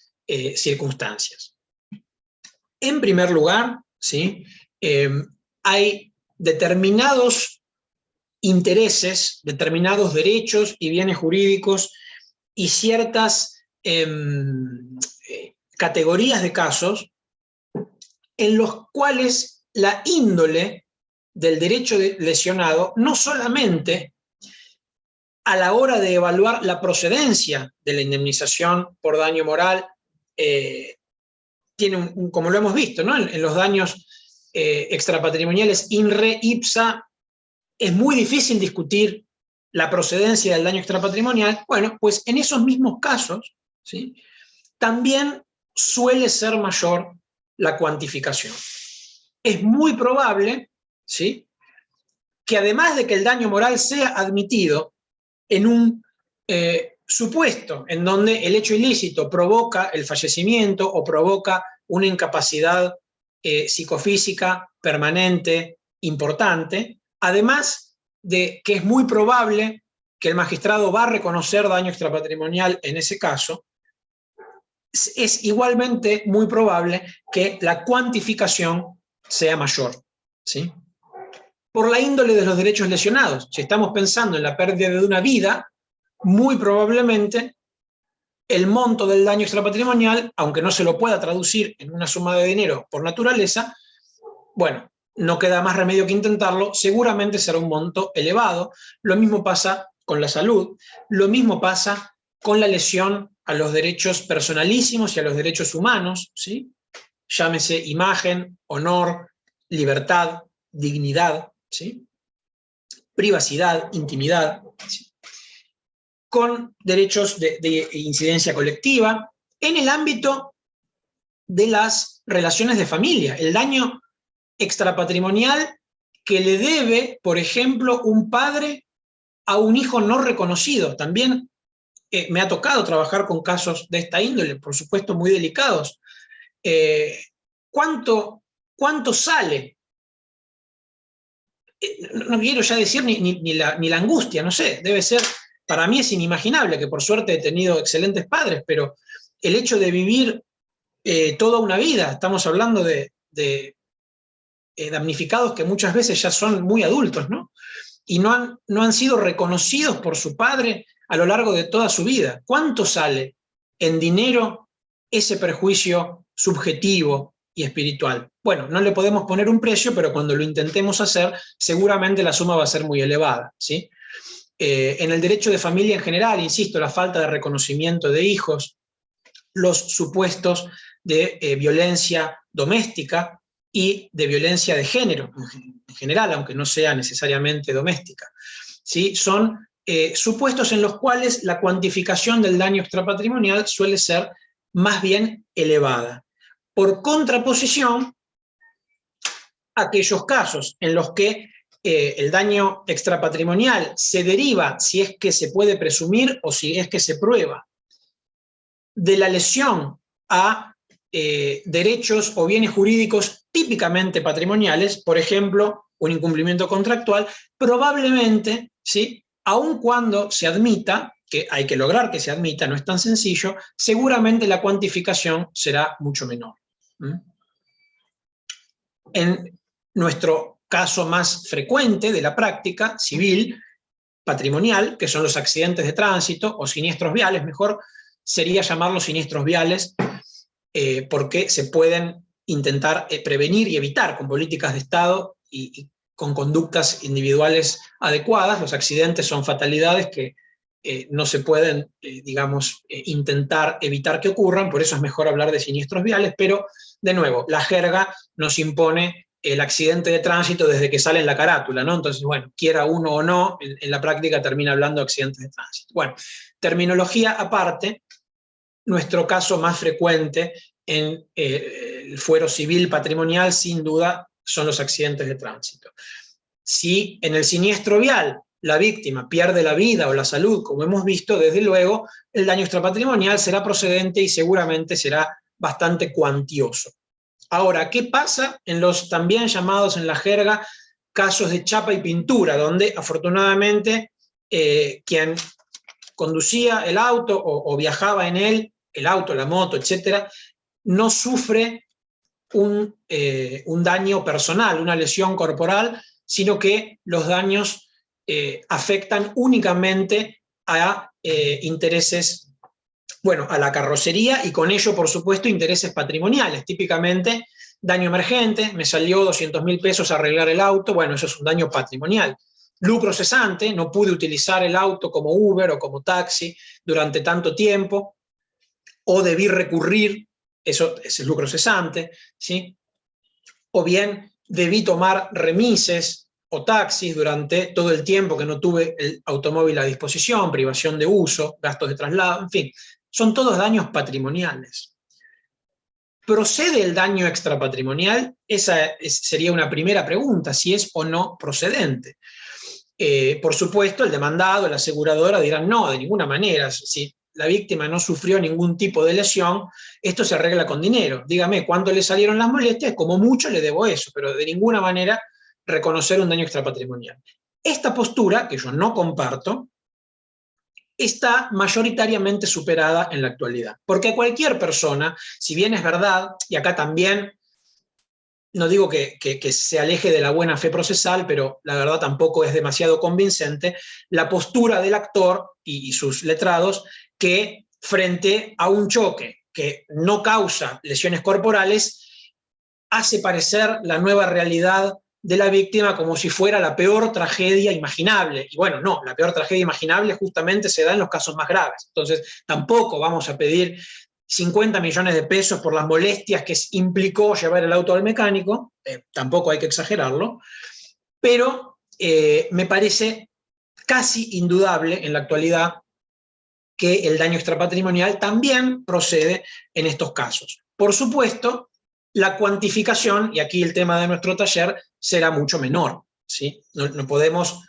circunstancias. En primer lugar, ¿sí? Hay determinados intereses, determinados derechos y bienes jurídicos y ciertas categorías de casos en los cuales la índole del derecho lesionado no solamente a la hora de evaluar la procedencia de la indemnización por daño moral tiene como lo hemos visto, ¿no? En los daños extrapatrimoniales in re ipsa es muy difícil discutir la procedencia del daño extrapatrimonial. Bueno, pues en esos mismos casos, ¿sí?, también suele ser mayor la cuantificación. Es muy probable, ¿sí?, que además de que el daño moral sea admitido en un supuesto en donde el hecho ilícito provoca el fallecimiento o provoca una incapacidad psicofísica permanente importante, además de que es muy probable que el magistrado va a reconocer daño extrapatrimonial en ese caso, es igualmente muy probable que la cuantificación sea mayor, ¿sí? Por la índole de los derechos lesionados. Si estamos pensando en la pérdida de una vida, muy probablemente el monto del daño extrapatrimonial, aunque no se lo pueda traducir en una suma de dinero por naturaleza, bueno, no queda más remedio que intentarlo, seguramente será un monto elevado. Lo mismo pasa con la salud, lo mismo pasa con la lesión a los derechos personalísimos y a los derechos humanos, ¿sí? Llámese imagen, honor, libertad, dignidad, ¿sí?, privacidad, intimidad, ¿sí?, con derechos de incidencia colectiva, en el ámbito de las relaciones de familia, el daño extrapatrimonial que le debe, por ejemplo, un padre a un hijo no reconocido. También me ha tocado trabajar con casos de esta índole, por supuesto muy delicados. ¿Cuánto sale? No quiero ya decir ni la angustia, no sé, debe ser, para mí es inimaginable, que por suerte he tenido excelentes padres, pero el hecho de vivir toda una vida, estamos hablando de damnificados que muchas veces ya son muy adultos, ¿no?, y no han sido reconocidos por su padre a lo largo de toda su vida. ¿Cuánto sale en dinero ese perjuicio subjetivo y espiritual? Bueno, no le podemos poner un precio, pero cuando lo intentemos hacer, seguramente la suma va a ser muy elevada, ¿sí? En el derecho de familia en general, insisto, la falta de reconocimiento de hijos, los supuestos de violencia doméstica y de violencia de género en general, aunque no sea necesariamente doméstica, ¿sí?, son supuestos en los cuales la cuantificación del daño extrapatrimonial suele ser más bien elevada. Por contraposición, aquellos casos en los que el daño extrapatrimonial se deriva, si es que se puede presumir o si es que se prueba, de la lesión a derechos o bienes jurídicos típicamente patrimoniales, por ejemplo, un incumplimiento contractual, probablemente, ¿sí?, aun cuando se admita, que hay que lograr que se admita, no es tan sencillo, seguramente la cuantificación será mucho menor. En nuestro caso más frecuente de la práctica civil patrimonial, que son los accidentes de tránsito o siniestros viales, mejor sería llamarlos siniestros viales, porque se pueden intentar prevenir y evitar con políticas de Estado y con conductas individuales adecuadas. Los accidentes son fatalidades que no se pueden, digamos, intentar evitar que ocurran, por eso es mejor hablar de siniestros viales, pero, de nuevo, la jerga nos impone el accidente de tránsito desde que sale en la carátula, ¿no? Entonces, bueno, quiera uno o no, en la práctica termina hablando de accidentes de tránsito. Bueno, terminología aparte, nuestro caso más frecuente en el fuero civil patrimonial, sin duda, son los accidentes de tránsito. Si en el siniestro vial la víctima pierde la vida o la salud, como hemos visto, desde luego, el daño extrapatrimonial será procedente y seguramente será bastante cuantioso. Ahora, ¿qué pasa en los también llamados en la jerga casos de chapa y pintura, donde afortunadamente quien conducía el auto o viajaba en él, el auto, la moto, etcétera, no sufre un daño personal, una lesión corporal, sino que los daños afectan únicamente a intereses, bueno, a la carrocería y con ello, por supuesto, intereses patrimoniales. Típicamente, daño emergente, me salió 200.000 pesos arreglar el auto, bueno, eso es un daño patrimonial. Lucro cesante, no pude utilizar el auto como Uber o como taxi durante tanto tiempo, o debí recurrir, eso es el lucro cesante, ¿sí? O bien debí tomar remises o taxis durante todo el tiempo que no tuve el automóvil a disposición, privación de uso, gastos de traslado, en fin, son todos daños patrimoniales. ¿Procede el daño extrapatrimonial? Esa sería una primera pregunta, si es o no procedente. Por supuesto, el demandado, la aseguradora dirán no, de ninguna manera. Si la víctima no sufrió ningún tipo de lesión, esto se arregla con dinero. Dígame, ¿cuánto le salieron las molestias? Como mucho le debo eso, pero de ninguna manera reconocer un daño extrapatrimonial. Esta postura, que yo no comparto, está mayoritariamente superada en la actualidad. Porque cualquier persona, si bien es verdad, y acá también no digo que se aleje de la buena fe procesal, pero la verdad tampoco es demasiado convincente, la postura del actor y sus letrados que frente a un choque que no causa lesiones corporales, hace parecer la nueva realidad de la víctima como si fuera la peor tragedia imaginable. Y bueno, no, la peor tragedia imaginable justamente se da en los casos más graves. Entonces, tampoco vamos a pedir 50 millones de pesos por las molestias que implicó llevar el auto al mecánico, tampoco hay que exagerarlo, pero me parece casi indudable en la actualidad que el daño extrapatrimonial también procede en estos casos. Por supuesto, la cuantificación, y aquí el tema de nuestro taller, será mucho menor, ¿sí? No podemos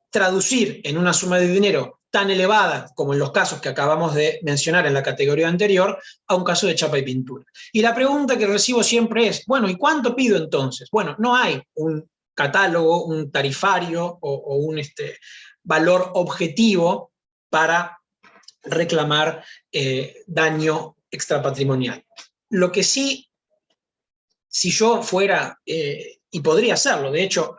traducir en una suma de dinero tan elevada como en los casos que acabamos de mencionar en la categoría anterior, a un caso de chapa y pintura. Y la pregunta que recibo siempre es, bueno, ¿y cuánto pido entonces? Bueno, no hay un catálogo, un tarifario o un valor objetivo para reclamar daño extrapatrimonial. Lo que sí, si yo fuera, y podría hacerlo, de hecho,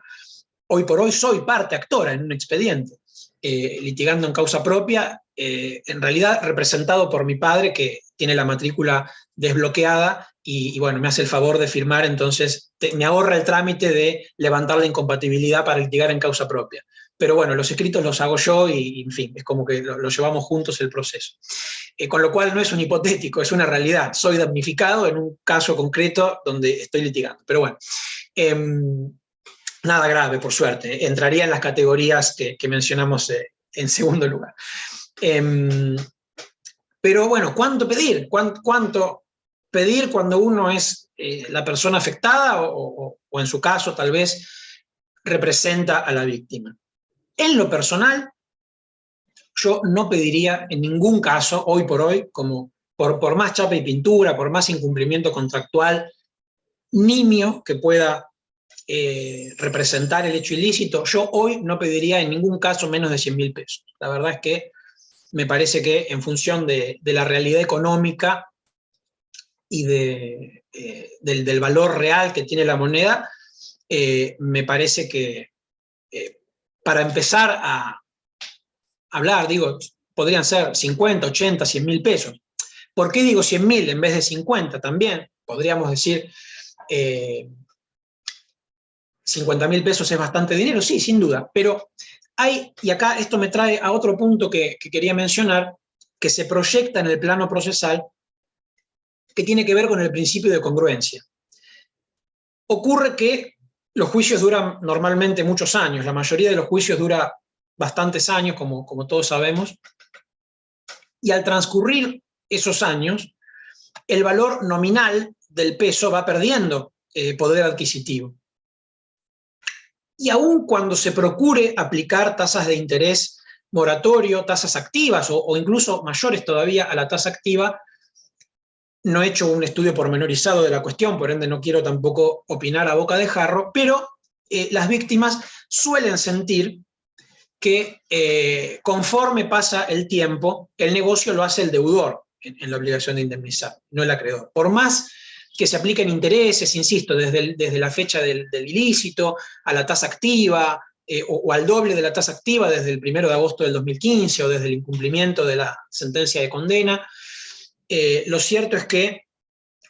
hoy por hoy soy parte actora en un expediente, litigando en causa propia, en realidad representado por mi padre, que tiene la matrícula desbloqueada y bueno, me hace el favor de firmar, entonces me ahorra el trámite de levantar la incompatibilidad para litigar en causa propia. Pero bueno, los escritos los hago yo y en fin, es como que lo llevamos juntos el proceso. Con lo cual no es un hipotético, es una realidad. Soy damnificado en un caso concreto donde estoy litigando. Pero bueno, nada grave, por suerte. Entraría en las categorías que mencionamos en segundo lugar. Pero bueno, ¿cuánto pedir? ¿Cuánto pedir cuando uno es la persona afectada o en su caso tal vez representa a la víctima? En lo personal, yo no pediría en ningún caso, hoy por hoy, como por más chapa y pintura, por más incumplimiento contractual nimio que pueda representar el hecho ilícito, yo hoy no pediría en ningún caso menos de 100.000 pesos. La verdad es que me parece que en función de la realidad económica y del valor real que tiene la moneda, me parece que para empezar a hablar, digo, podrían ser 50, 80, 100 mil pesos. ¿Por qué digo 100 mil en vez de 50? También podríamos decir 50 mil pesos es bastante dinero, sí, sin duda, pero hay, y acá esto me trae a otro punto que quería mencionar, que se proyecta en el plano procesal, que tiene que ver con el principio de congruencia. Ocurre que los juicios duran normalmente muchos años, la mayoría de los juicios dura bastantes años, como todos sabemos, y al transcurrir esos años, el valor nominal del peso va perdiendo poder adquisitivo. Y aun cuando se procure aplicar tasas de interés moratorio, tasas activas o incluso mayores todavía a la tasa activa, no he hecho un estudio pormenorizado de la cuestión, por ende no quiero tampoco opinar a boca de jarro, pero las víctimas suelen sentir que conforme pasa el tiempo, el negocio lo hace el deudor en la obligación de indemnizar, no el acreedor. Por más que se apliquen intereses, insisto, desde la fecha del ilícito a la tasa activa, o al doble de la tasa activa desde el 1 de agosto del 2015 o desde el incumplimiento de la sentencia de condena, lo cierto es que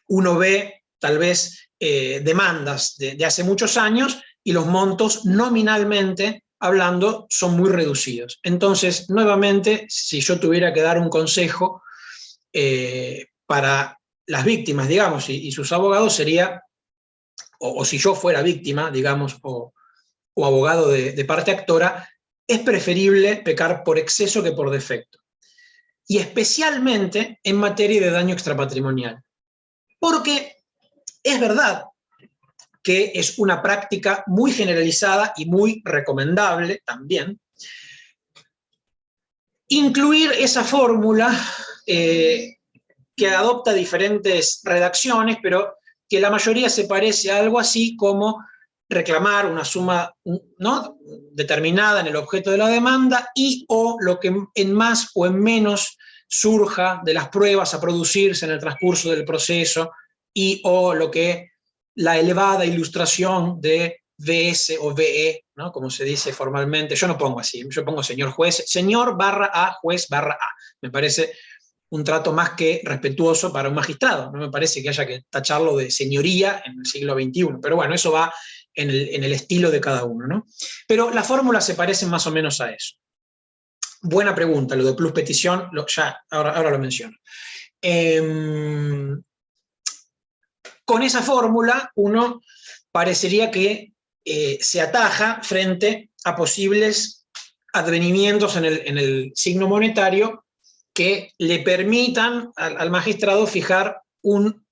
uno ve tal vez demandas de hace muchos años y los montos nominalmente hablando son muy reducidos. Entonces, nuevamente, si yo tuviera que dar un consejo para las víctimas, digamos, y sus abogados sería, o si yo fuera víctima, digamos, o abogado de parte actora, es preferible pecar por exceso que por defecto. Y especialmente en materia de daño extrapatrimonial. Porque es verdad que es una práctica muy generalizada y muy recomendable también, incluir esa fórmula que adopta diferentes redacciones, pero que la mayoría se parece a algo así como reclamar una suma, ¿no?, determinada en el objeto de la demanda y o lo que en más o en menos surja de las pruebas a producirse en el transcurso del proceso y o lo que la elevada ilustración de VS o VE, ¿no?, como se dice formalmente. Yo no pongo así, yo pongo señor juez, señor barra A, juez barra A. Me parece un trato más que respetuoso para un magistrado. No me parece que haya que tacharlo de señoría en el siglo XXI, pero bueno, eso va en el estilo de cada uno, ¿no? Pero las fórmulas se parecen más o menos a eso. Buena pregunta, lo de plus petición, ahora lo menciono. Con esa fórmula uno parecería que se ataja frente a posibles advenimientos en el signo monetario que le permitan al magistrado fijar un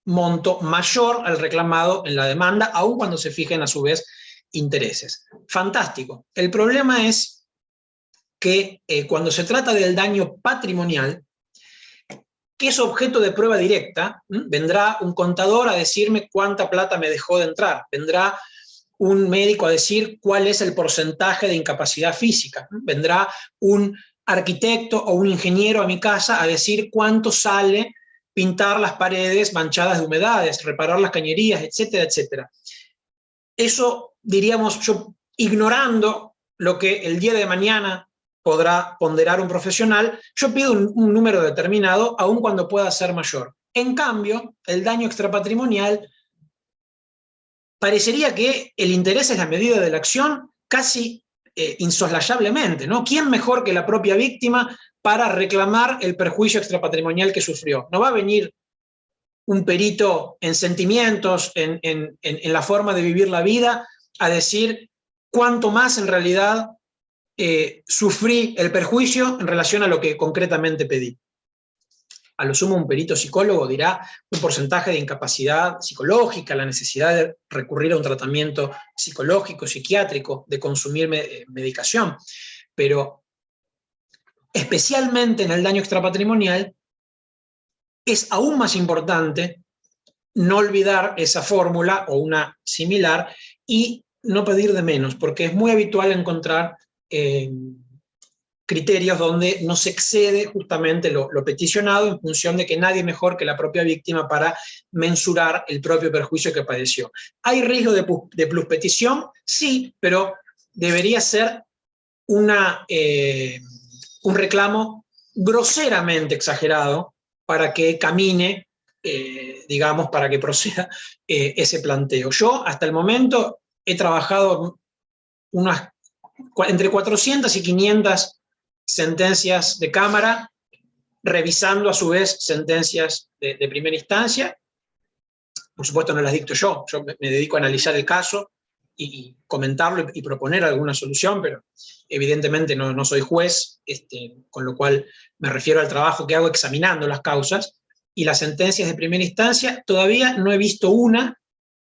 monto mayor al reclamado en la demanda, aun cuando se fijen a su vez intereses. Fantástico. El problema es que cuando se trata del daño patrimonial, que es objeto de prueba directa, vendrá un contador a decirme cuánta plata me dejó de entrar, vendrá un médico a decir cuál es el porcentaje de incapacidad física, vendrá un arquitecto o un ingeniero a mi casa a decir cuánto sale pintar las paredes manchadas de humedades, reparar las cañerías, etcétera, etcétera. Eso, diríamos, yo ignorando lo que el día de mañana podrá ponderar un profesional, yo pido un número determinado, aun cuando pueda ser mayor. En cambio, el daño extrapatrimonial, parecería que el interés es la medida de la acción casi insoslayablemente, ¿no? ¿Quién mejor que la propia víctima para reclamar el perjuicio extrapatrimonial que sufrió? No va a venir un perito en sentimientos, en la forma de vivir la vida, a decir cuánto más en realidad sufrí el perjuicio en relación a lo que concretamente pedí. A lo sumo un perito psicólogo dirá un porcentaje de incapacidad psicológica, la necesidad de recurrir a un tratamiento psicológico, psiquiátrico, de consumir medicación, pero especialmente en el daño extrapatrimonial es aún más importante no olvidar esa fórmula o una similar y no pedir de menos, porque es muy habitual encontrar criterios donde no se excede justamente lo peticionado en función de que nadie mejor que la propia víctima para mensurar el propio perjuicio que padeció. ¿Hay riesgo de pluspetición? Sí, pero debería ser un reclamo groseramente exagerado para que camine, digamos, para que proceda ese planteo. Yo, hasta el momento, he trabajado entre 400 y 500 sentencias de Cámara, revisando a su vez sentencias de primera instancia. Por supuesto no las dicto yo me dedico a analizar el caso y comentarlo y proponer alguna solución, pero evidentemente no soy juez, con lo cual me refiero al trabajo que hago examinando las causas, y las sentencias de primera instancia todavía no he visto una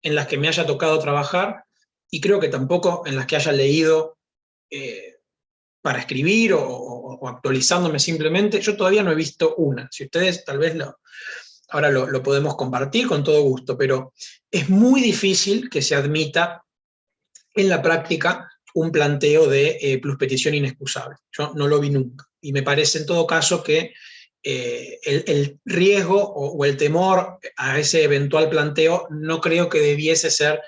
en las que me haya tocado trabajar, y creo que tampoco en las que haya leído para escribir o actualizándome simplemente. Yo todavía no he visto una. Si ustedes tal vez ahora lo podemos compartir con todo gusto, pero es muy difícil que se admita en la práctica un planteo de pluspetición inexcusable. Yo no lo vi nunca. Y me parece en todo caso que el riesgo o el temor a ese eventual planteo no creo que debiese ser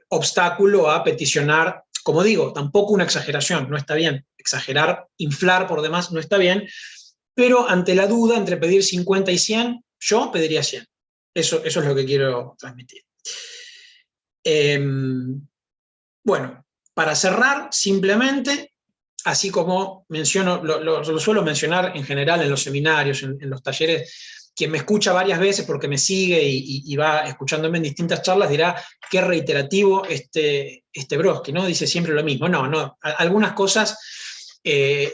obstáculo a peticionar. Como digo, tampoco una exageración, no está bien. Exagerar, inflar por demás, no está bien, pero ante la duda entre pedir 50 y 100, yo pediría 100. Eso es lo que quiero transmitir. Bueno, para cerrar, simplemente, así como menciono, lo suelo mencionar en general en los seminarios, en los talleres. Quien me escucha varias veces porque me sigue y va escuchándome en distintas charlas dirá qué reiterativo este Brodsky, ¿no? Dice siempre lo mismo. No, algunas cosas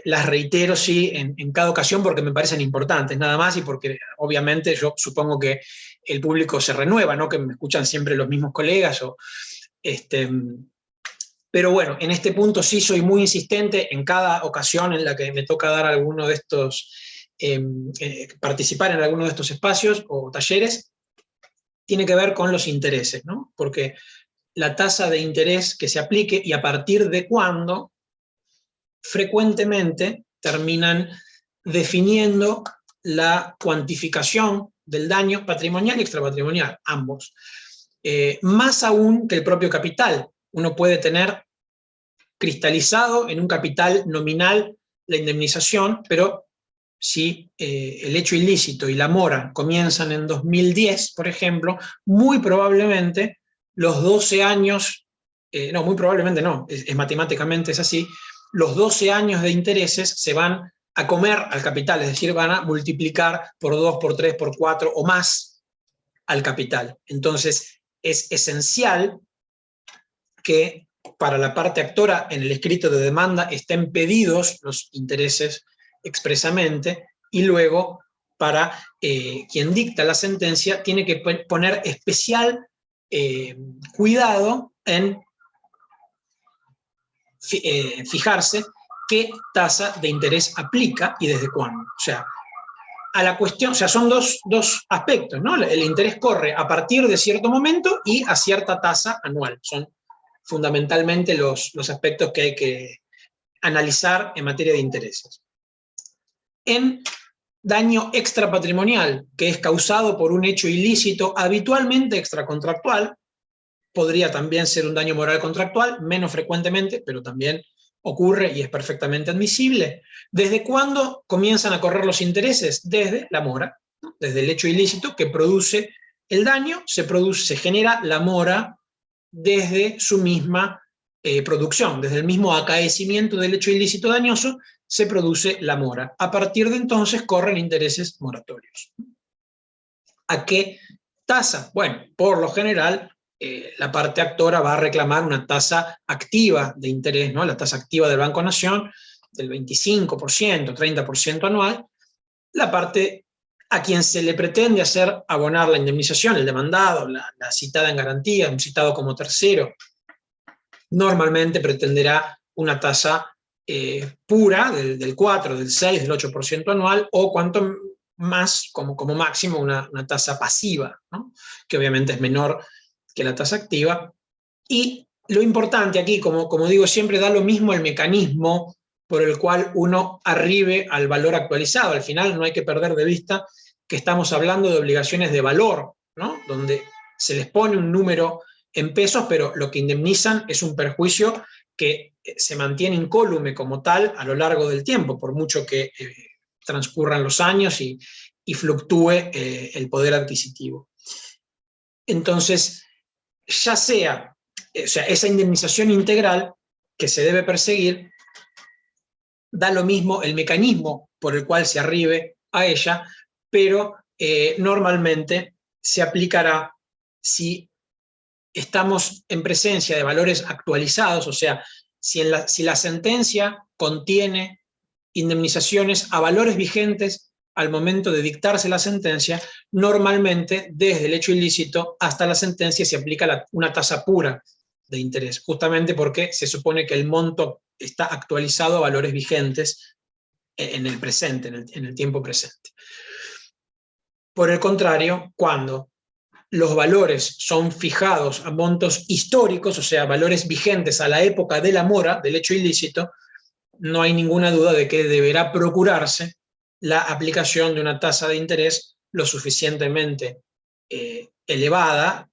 las reitero, sí, en cada ocasión porque me parecen importantes, nada más, y porque obviamente yo supongo que el público se renueva, ¿no? Que me escuchan siempre los mismos colegas. Pero bueno, en este punto sí soy muy insistente en cada ocasión en la que me toca dar alguno de estos, participar en alguno de estos espacios o talleres, tiene que ver con los intereses, ¿no? Porque la tasa de interés que se aplique y a partir de cuándo, frecuentemente terminan definiendo la cuantificación del daño patrimonial y extrapatrimonial, ambos. Más aún que el propio capital. Uno puede tener cristalizado en un capital nominal la indemnización, pero si el hecho ilícito y la mora comienzan en 2010, por ejemplo, muy probablemente los 12 años, no, muy probablemente no, matemáticamente es así, los 12 años de intereses se van a comer al capital, es decir, van a multiplicar por 2, por 3, por 4 o más al capital. Entonces, es esencial que para la parte actora en el escrito de demanda estén pedidos los intereses expresamente, y luego para quien dicta la sentencia tiene que poner especial cuidado en fijarse qué tasa de interés aplica y desde cuándo. O sea, a la cuestión, o sea, son dos aspectos, ¿no? El interés corre a partir de cierto momento y a cierta tasa anual. Son fundamentalmente los aspectos que hay que analizar en materia de intereses. En daño extrapatrimonial, que es causado por un hecho ilícito habitualmente extracontractual, podría también ser un daño moral contractual, menos frecuentemente, pero también ocurre y es perfectamente admisible. ¿Desde cuándo comienzan a correr los intereses? Desde la mora, ¿no? Desde el hecho ilícito que produce el daño, se genera la mora desde su misma producción, desde el mismo acaecimiento del hecho ilícito dañoso, se produce la mora. A partir de entonces corren intereses moratorios. ¿A qué tasa? Bueno, por lo general, la parte actora va a reclamar una tasa activa de interés, ¿no? La tasa activa del Banco Nación, del 25%, 30% anual. La parte a quien se le pretende hacer abonar la indemnización, el demandado, la citada en garantía, un citado como tercero, normalmente pretenderá una tasa pura del 4, del 6, del 8% anual, o cuanto más, como máximo, una tasa pasiva, ¿no? Que obviamente es menor que la tasa activa. Y lo importante aquí, como digo siempre, da lo mismo el mecanismo por el cual uno arribe al valor actualizado. Al final no hay que perder de vista que estamos hablando de obligaciones de valor, ¿no? Donde se les pone un número en pesos, pero lo que indemnizan es un perjuicio que se mantiene incólume como tal a lo largo del tiempo, por mucho que transcurran los años y fluctúe el poder adquisitivo. Entonces, ya sea, o sea, esa indemnización integral que se debe perseguir, da lo mismo el mecanismo por el cual se arribe a ella, pero normalmente se aplicará si estamos en presencia de valores actualizados, o sea, si la sentencia contiene indemnizaciones a valores vigentes al momento de dictarse la sentencia, normalmente desde el hecho ilícito hasta la sentencia se aplica una tasa pura de interés, justamente porque se supone que el monto está actualizado a valores vigentes en el presente, en el tiempo presente. Por el contrario, cuando los valores son fijados a montos históricos, o sea, valores vigentes a la época de la mora, del hecho ilícito, no hay ninguna duda de que deberá procurarse la aplicación de una tasa de interés lo suficientemente elevada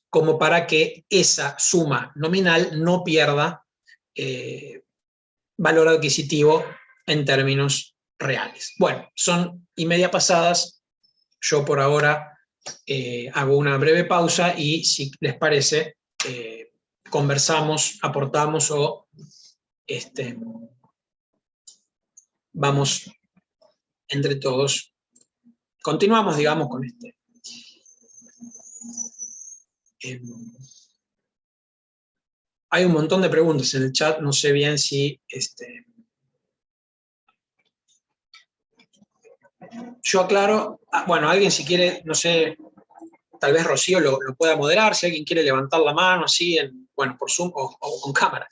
como para que esa suma nominal no pierda valor adquisitivo en términos reales. Bueno, son y media pasadas. Yo por ahora hago una breve pausa y si les parece, conversamos, aportamos o vamos entre todos. Continuamos, digamos, con este. Hay un montón de preguntas en el chat, no sé bien si yo aclaro, bueno, alguien si quiere, no sé, tal vez Rocío lo pueda moderar, si alguien quiere levantar la mano así, bueno, por Zoom o con cámara.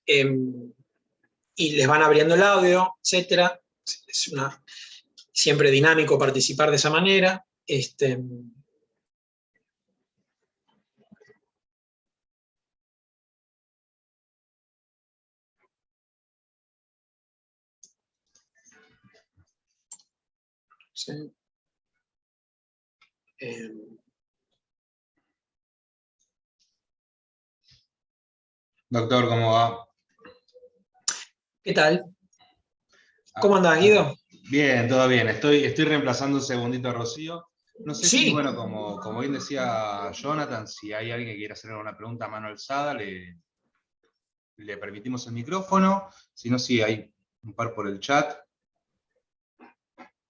Y les van abriendo el audio, etcétera. Es siempre dinámico participar de esa manera. Sí. Doctor, ¿cómo va? ¿Qué tal? ¿Cómo andás, Guido? Bien, todo bien. Estoy reemplazando un segundito a Rocío. No sé si, Sí. bueno, como bien decía Jonathan, si hay alguien que quiera hacer una pregunta a mano alzada, le permitimos el micrófono. Si no, sí, hay un par por el chat.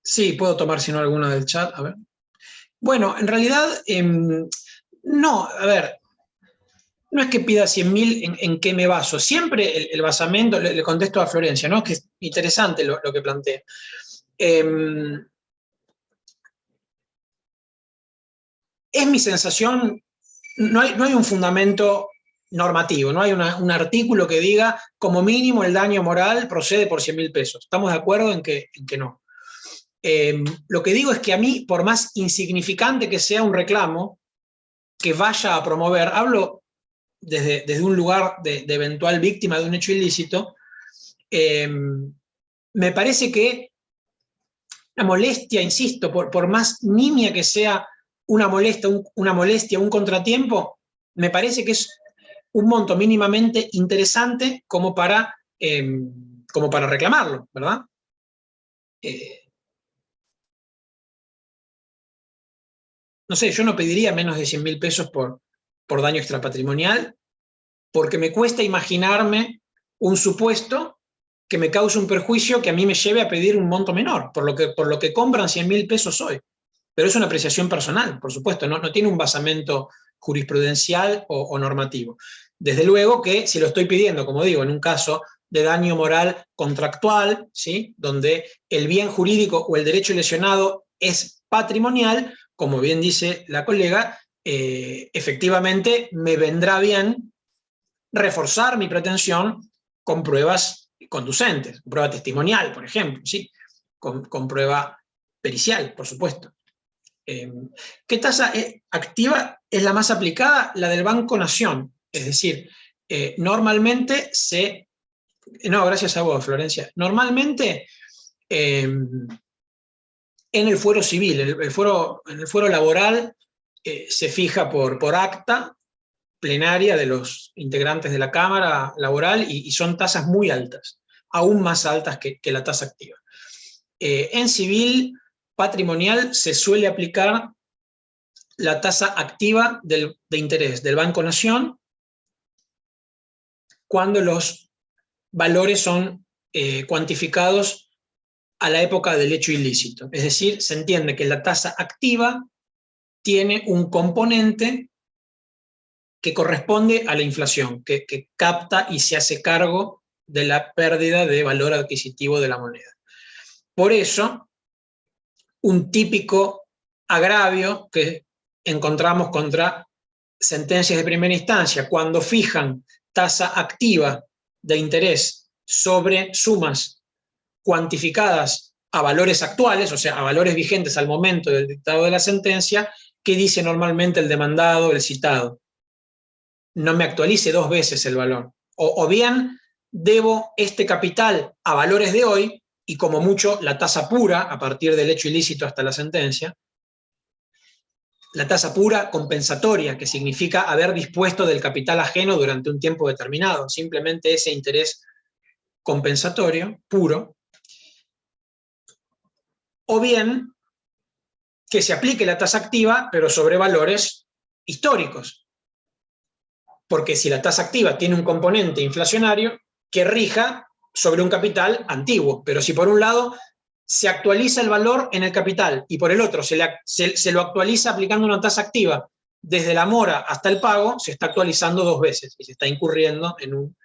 Sí, puedo tomar si no alguna del chat, a ver. Bueno, en realidad, no, a ver, no es que pida 100.000 en qué me baso. Siempre el basamento, le contesto a Florencia, ¿no? Que es interesante lo que plantea. Es mi sensación, no hay un fundamento normativo, no hay un artículo que diga como mínimo el daño moral procede por 100.000 pesos. ¿Estamos de acuerdo en que no? Lo que digo es que a mí, por más insignificante que sea un reclamo que vaya a promover, hablo desde un lugar de eventual víctima de un hecho ilícito, me parece que la molestia, insisto, por más nimia que sea una molestia, un contratiempo, me parece que es un monto mínimamente interesante como para reclamarlo, ¿verdad? No sé, yo no pediría menos de 100.000 pesos por daño extrapatrimonial, porque me cuesta imaginarme un supuesto que me cause un perjuicio que a mí me lleve a pedir un monto menor, por lo que compran 100.000 pesos hoy. Pero es una apreciación personal, por supuesto, no tiene un basamento jurisprudencial o normativo. Desde luego que si lo estoy pidiendo, como digo, en un caso de daño moral contractual, ¿sí? Donde el bien jurídico o el derecho lesionado es patrimonial, como bien dice la colega, efectivamente me vendrá bien reforzar mi pretensión con pruebas conducentes, prueba testimonial, por ejemplo, ¿sí? Con prueba pericial, por supuesto. ¿Qué tasa activa es la más aplicada? La del Banco Nación. Es decir, normalmente se No, gracias a vos, Florencia. Normalmente, en el fuero civil, en el fuero laboral, se fija por acta plenaria de los integrantes de la Cámara Laboral y son tasas muy altas, aún más altas que la tasa activa. En civil patrimonial se suele aplicar la tasa activa de interés del Banco Nación cuando los valores son cuantificados a la época del hecho ilícito. Es decir, se entiende que la tasa activa tiene un componente que corresponde a la inflación, que capta y se hace cargo de la pérdida de valor adquisitivo de la moneda. Por eso, un típico agravio que encontramos contra sentencias de primera instancia, cuando fijan tasa activa de interés sobre sumas cuantificadas a valores actuales, o sea, a valores vigentes al momento del dictado de la sentencia, ¿qué dice normalmente el demandado, el citado? No me actualice 2 veces el valor. O bien debo este capital a valores de hoy, y como mucho la tasa pura a partir del hecho ilícito hasta la sentencia, la tasa pura compensatoria, que significa haber dispuesto del capital ajeno durante un tiempo determinado, simplemente ese interés compensatorio, puro, o bien que se aplique la tasa activa, pero sobre valores históricos. Porque si la tasa activa tiene un componente inflacionario, que rija sobre un capital antiguo. Pero si por un lado se actualiza el valor en el capital y por el otro se lo actualiza aplicando una tasa activa desde la mora hasta el pago, se está actualizando 2 veces y se está incurriendo en un,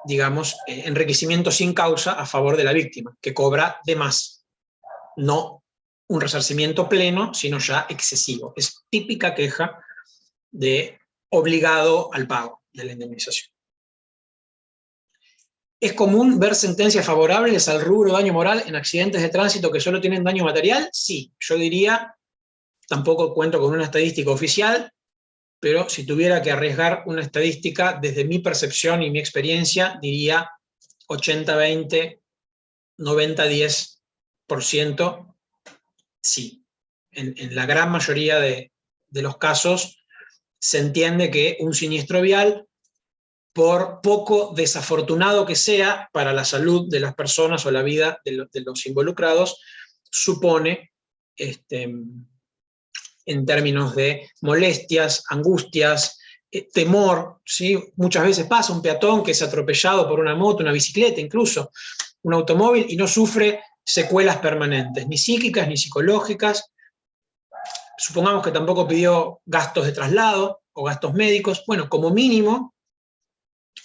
digamos, enriquecimiento sin causa a favor de la víctima, que cobra de más. No un resarcimiento pleno, sino ya excesivo. Es típica queja de obligado al pago de la indemnización. ¿Es común ver sentencias favorables al rubro daño moral en accidentes de tránsito que solo tienen daño material? Sí, yo diría, tampoco cuento con una estadística oficial, pero si tuviera que arriesgar una estadística desde mi percepción y mi experiencia, diría 80-20, 90-10%, sí. En la gran mayoría de los casos se entiende que un siniestro vial, por poco desafortunado que sea para la salud de las personas o la vida de los involucrados, supone, en términos de molestias, angustias, temor, ¿sí? Muchas veces pasa un peatón que es atropellado por una moto, una bicicleta, incluso un automóvil, y no sufre secuelas permanentes, ni psíquicas ni psicológicas. Supongamos que tampoco pidió gastos de traslado o gastos médicos. Bueno, como mínimo,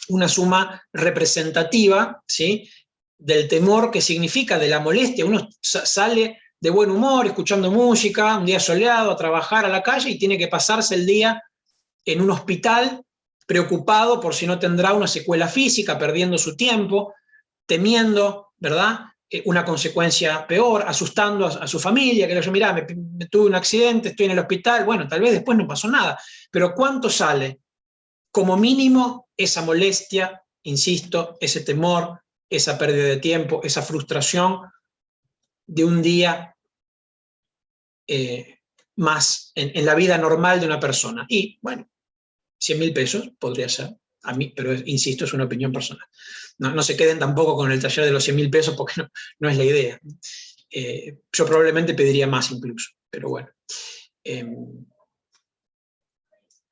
una suma representativa, ¿sí?, del temor que significa, de la molestia. Uno sale de buen humor, escuchando música, un día soleado, a trabajar a la calle y tiene que pasarse el día en un hospital preocupado por si no tendrá una secuela física, perdiendo su tiempo, temiendo, ¿verdad?, una consecuencia peor, asustando a su familia, que le dice, mirá, me tuve un accidente, estoy en el hospital. Bueno, tal vez después no pasó nada, pero ¿cuánto sale? Como mínimo, esa molestia, insisto, ese temor, esa pérdida de tiempo, esa frustración de un día más en la vida normal de una persona. Y, bueno, 100.000 pesos podría ser, a mí, pero insisto, es una opinión personal. No se queden tampoco con el taller de los 100.000 pesos porque no es la idea. Yo probablemente pediría más incluso, pero bueno.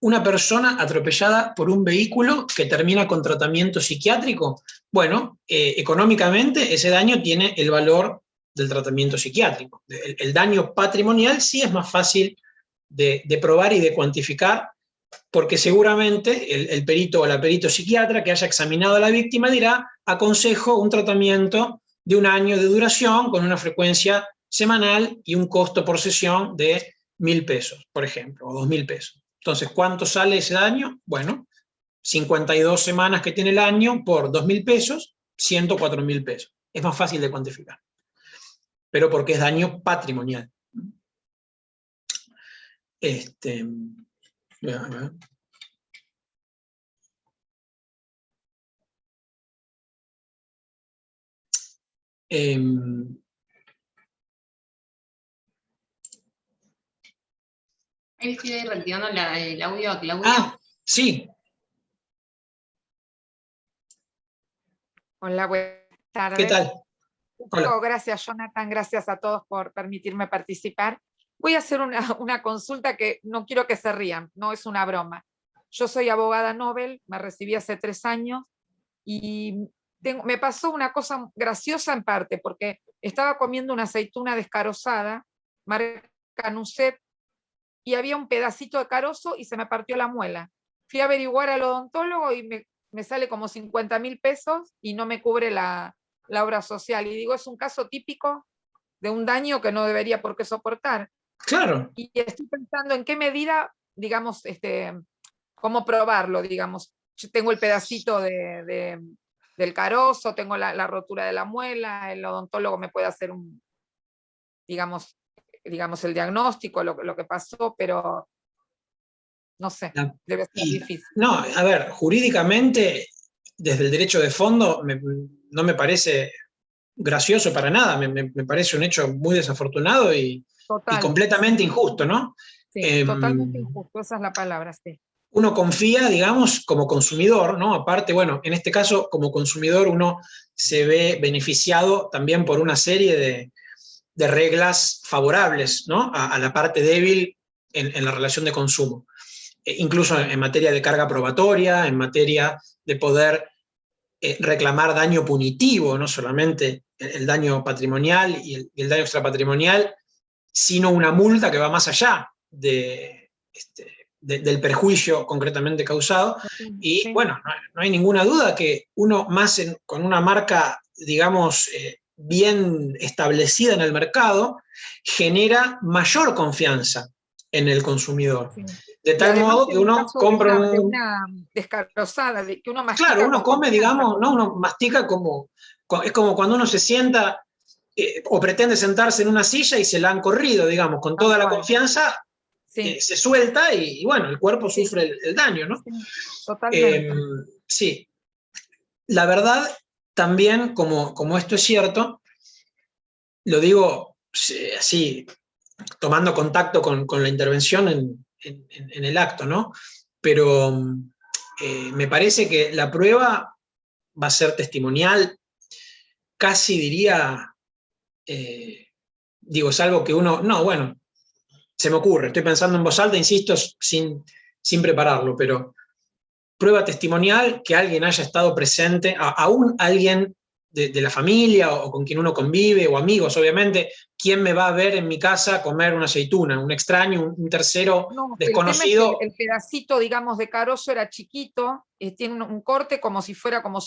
Una persona atropellada por un vehículo que termina con tratamiento psiquiátrico, bueno, económicamente ese daño tiene el valor del tratamiento psiquiátrico. El daño patrimonial sí es más fácil de probar y de cuantificar, porque seguramente el perito o la perito psiquiatra que haya examinado a la víctima dirá, aconsejo un tratamiento de 1 año de duración con una frecuencia semanal y un costo por sesión de 1.000 pesos, por ejemplo, o 2.000 pesos. Entonces, ¿cuánto sale ese daño? Bueno, 52 semanas que tiene el año por 2.000 pesos, 104.000 pesos. Es más fácil de cuantificar, pero porque es daño patrimonial. Ahí estoy reactivando el audio a Claudia. Ah, sí. Hola, buenas tardes. ¿Qué tal? Hola. Gracias, Jonathan. Gracias a todos por permitirme participar. Voy a hacer una consulta que no quiero que se rían, no es una broma. Yo soy abogada Nobel, me recibí hace 3 años y me pasó una cosa graciosa en parte, porque estaba comiendo una aceituna descarozada, marca Nucet, y había un pedacito de carozo y se me partió la muela. Fui a averiguar al odontólogo y me sale como 50.000 pesos y no me cubre la obra social. Y digo, es un caso típico de un daño que no debería por qué soportar. Claro. Y estoy pensando en qué medida, digamos, cómo probarlo, digamos. Yo tengo el pedacito del carozo, tengo la rotura de la muela, el odontólogo me puede hacer digamos, el diagnóstico, lo que pasó, pero no sé, debe ser difícil. No, a ver, jurídicamente, desde el derecho de fondo, no me parece gracioso para nada, me parece un hecho muy desafortunado y completamente injusto, ¿no? Sí, totalmente injusto, esa es la palabra, sí. Uno confía, digamos, como consumidor, ¿no? Aparte, bueno, en este caso, como consumidor, uno se ve beneficiado también por una serie de reglas favorables, ¿no? A la parte débil en la relación de consumo. Incluso en materia de carga probatoria, en materia de poder reclamar daño punitivo, no solamente el daño patrimonial y el daño extrapatrimonial, sino una multa que va más allá del perjuicio concretamente causado. Y sí, bueno, no hay ninguna duda que uno más con una marca, digamos, bien establecida en el mercado, genera mayor confianza en el consumidor. Sí. De tal modo que uno compra una descarozada, que uno mastica. Claro, uno come, digamos, ¿no? Uno mastica como, es como cuando uno se sienta o pretende sentarse en una silla y se la han corrido, digamos, con toda la confianza, sí, se suelta y, bueno, el cuerpo sufre el daño, ¿no? Sí, totalmente. Sí. La verdad, también, como esto es cierto, lo digo así, tomando contacto con la intervención en el acto, ¿no? Pero me parece que la prueba va a ser testimonial, casi diría, digo, es algo que uno, no, bueno, se me ocurre, estoy pensando en voz alta, insisto, sin prepararlo, pero prueba testimonial que alguien haya estado presente, aún alguien de la familia o con quien uno convive, o amigos, obviamente, ¿quién me va a ver en mi casa comer una aceituna? Un extraño, un tercero desconocido. El tema es que el pedacito, digamos, de carozo era chiquito, tiene un corte como si fuera, como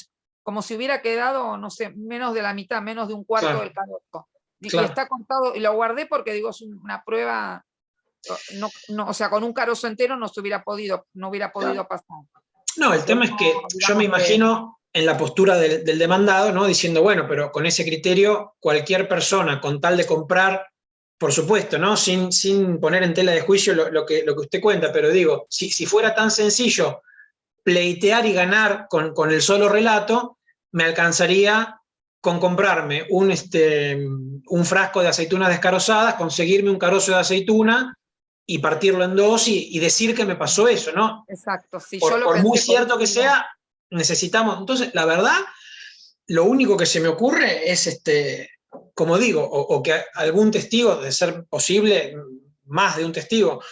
si hubiera quedado, no sé, menos de la mitad, menos de un cuarto, claro, del carozo. Claro. Y está cortado, y lo guardé porque, digo, es una prueba, o sea, con un carozo entero no hubiera podido claro, pasar. No, el tema es que yo me imagino en la postura del demandado, ¿no? Diciendo, bueno, pero con ese criterio, cualquier persona con tal de comprar, por supuesto, ¿no? Sin poner en tela de juicio lo que usted cuenta, pero digo, si fuera tan sencillo pleitear y ganar con el solo relato, me alcanzaría con comprarme un frasco de aceitunas descarozadas, conseguirme un carozo de aceituna y partirlo en dos y decir que me pasó eso, ¿no? Exacto, sí. Por muy cierto que sea, necesitamos. Entonces, la verdad, lo único que se me ocurre es, como digo, o que algún testigo, de ser posible, más de un testigo,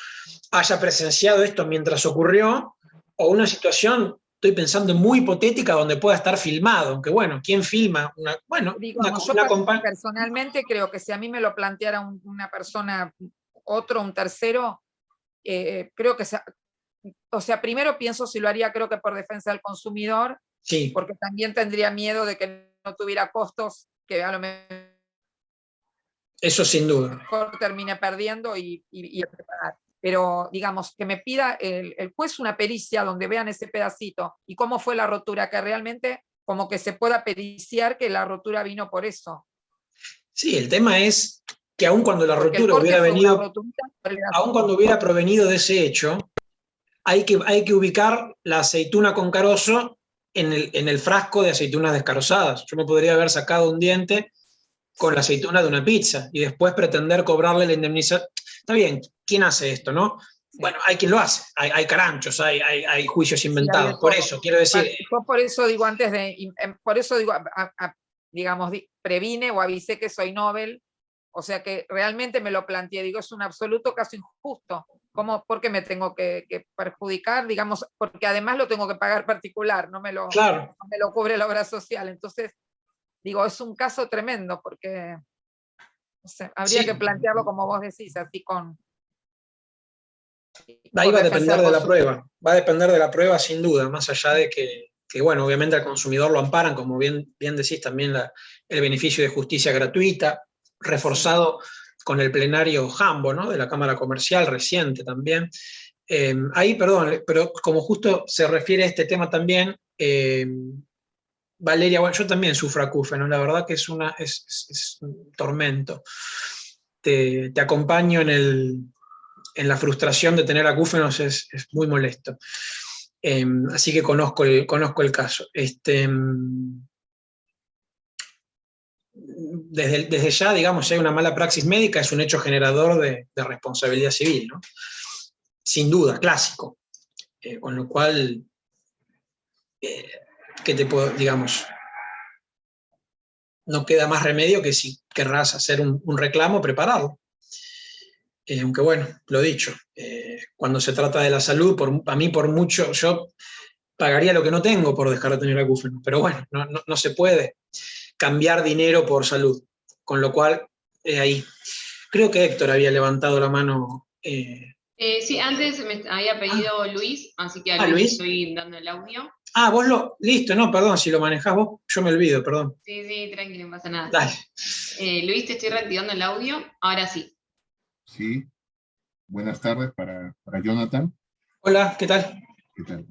haya presenciado esto mientras ocurrió, o una situación, estoy pensando, muy hipotética donde pueda estar filmado, aunque bueno, ¿quién filma? Yo personalmente creo que si a mí me lo planteara una persona, un tercero, creo que, o sea, primero pienso si lo haría, creo que por defensa del consumidor, sí, porque también tendría miedo de que no tuviera costos, que a lo mejor eso sin duda termine perdiendo pero digamos, que me pida el juez una pericia donde vean ese pedacito y cómo fue la rotura, que realmente como que se pueda periciar que la rotura vino por eso. Sí, el tema es que aun cuando la rotura hubiera venido, aun cuando hubiera provenido de ese hecho, hay que ubicar la aceituna con carozo en el frasco de aceitunas descarozadas. Yo me podría haber sacado un diente con la aceituna de una pizza y después pretender cobrarle la indemnización. Está bien, ¿quién hace esto, no? Bueno, hay quien lo hace, hay caranchos, hay juicios inventados. Por eso, quiero decir... Yo por eso digo antes por eso digo, digamos, previne o avisé que soy Nobel, o sea que realmente me lo planteé, digo, es un absoluto caso injusto. ¿Por qué me tengo que perjudicar? Digamos, porque además lo tengo que pagar particular, no me lo cubre la obra social. Entonces, digo, es un caso tremendo, porque no sé, habría que plantearlo como vos decís, así con... Ahí va a depender de la prueba, va a depender de la prueba sin duda, más allá de que bueno, obviamente al consumidor lo amparan, como bien decís, también el beneficio de justicia gratuita, reforzado con el plenario Jambo, ¿no? De la Cámara Comercial reciente también. Ahí, perdón, pero como justo se refiere a este tema también, Valeria, bueno, yo también sufro acúfeno, la verdad que es un tormento. Te acompaño en la frustración de tener acúfenos, es muy molesto. Así que conozco el caso. Desde ya, digamos, si hay una mala praxis médica, es un hecho generador de responsabilidad civil, ¿no? Sin duda, clásico. Con lo cual, ¿qué te puedo, digamos? No queda más remedio que si querrás hacer un reclamo, prepararlo. Aunque bueno, lo dicho, cuando se trata de la salud, a mí por mucho, yo pagaría lo que no tengo por dejar de tener acúfeno, pero bueno, no se puede cambiar dinero por salud, con lo cual, ahí. Creo que Héctor había levantado la mano. Sí, antes me había pedido Luis, así que a Luis estoy dando el audio. Vos listo, no, perdón, si lo manejás vos, yo me olvido, perdón. Sí, tranquilo, no pasa nada. Dale. Luis, te estoy reactivando el audio, ahora sí. Sí, buenas tardes para Jonathan. Hola, ¿qué tal? ¿Qué tal?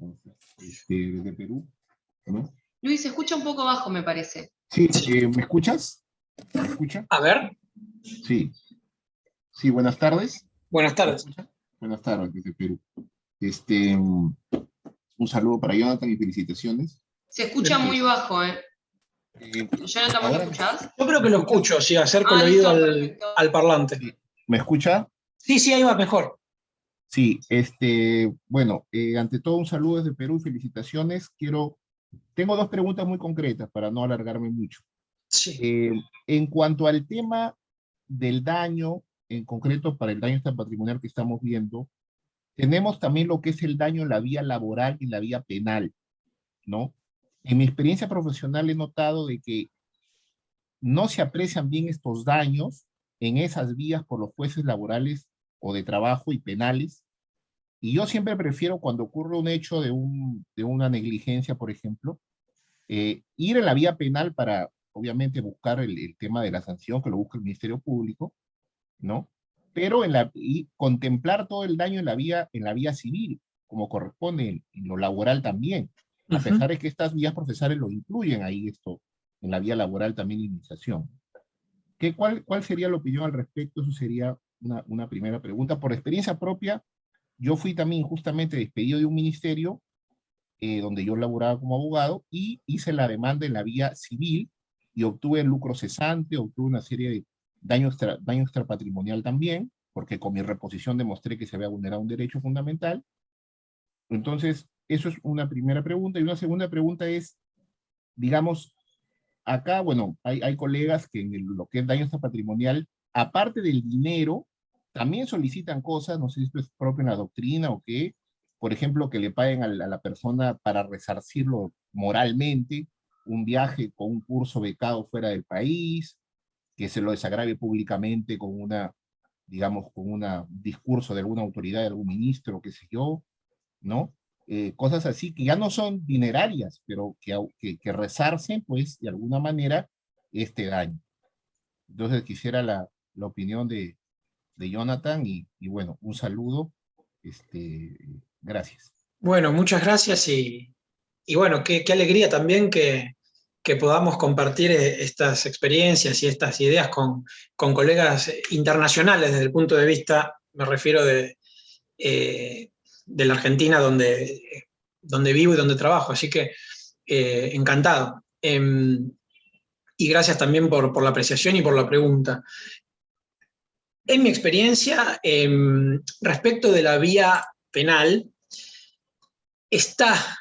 Desde Perú, ¿no? Luis, se escucha un poco bajo, me parece. Sí, ¿me escuchas? ¿Me escucha? A ver. Sí. Sí, buenas tardes. Buenas tardes. Buenas tardes desde Perú. Un saludo para Jonathan y felicitaciones. Se escucha muy bajo, Jonathan, ¿vos lo escuchás? Yo creo que lo escucho, sí, acerco el oído al parlante. Sí. ¿Me escucha? Sí, ahí va mejor. Sí, bueno, ante todo un saludo desde Perú y felicitaciones. Tengo dos preguntas muy concretas para no alargarme mucho. Sí. En cuanto al tema del daño, en concreto para el daño extrapatrimonial que estamos viendo, tenemos también lo que es el daño en la vía laboral y en la vía penal, ¿no? En mi experiencia profesional he notado de que no se aprecian bien estos daños en esas vías por los jueces laborales o de trabajo y penales, y yo siempre prefiero cuando ocurre un hecho de una negligencia, por ejemplo, ir en la vía penal para, obviamente, buscar el tema de la sanción, que lo busca el Ministerio Público, ¿no? Pero y contemplar todo el daño en la vía civil, como corresponde en lo laboral también, a pesar de que estas vías procesales lo incluyen ahí en la vía laboral también indemnización. ¿Cuál sería la opinión al respecto? Eso sería una primera pregunta. Por experiencia propia, yo fui también justamente despedido de un ministerio donde yo laboraba como abogado y hice la demanda en la vía civil y obtuve el lucro cesante, obtuve una serie de daño extrapatrimonial también, porque con mi reposición demostré que se había vulnerado un derecho fundamental. Entonces, eso es una primera pregunta. Y una segunda pregunta es, digamos, acá, bueno, hay colegas que en lo que es daño extrapatrimonial, aparte del dinero, también solicitan cosas, no sé si esto es propio en la doctrina o qué, por ejemplo, que le paguen a la persona para resarcirlo moralmente, un viaje con un curso becado fuera del país, que se lo desagrave públicamente con digamos, con un discurso de alguna autoridad, de algún ministro, qué sé yo, ¿no? Cosas así que ya no son dinerarias, pero que resarcen, pues, de alguna manera, este daño. Entonces quisiera la opinión de Jonathan y bueno, un saludo. Gracias. Bueno, muchas gracias y bueno, qué alegría también que podamos compartir estas experiencias y estas ideas con colegas internacionales desde el punto de vista, me refiero de la Argentina donde vivo y donde trabajo, así que encantado. y gracias también por la apreciación y por la pregunta. En mi experiencia, respecto de la vía penal, está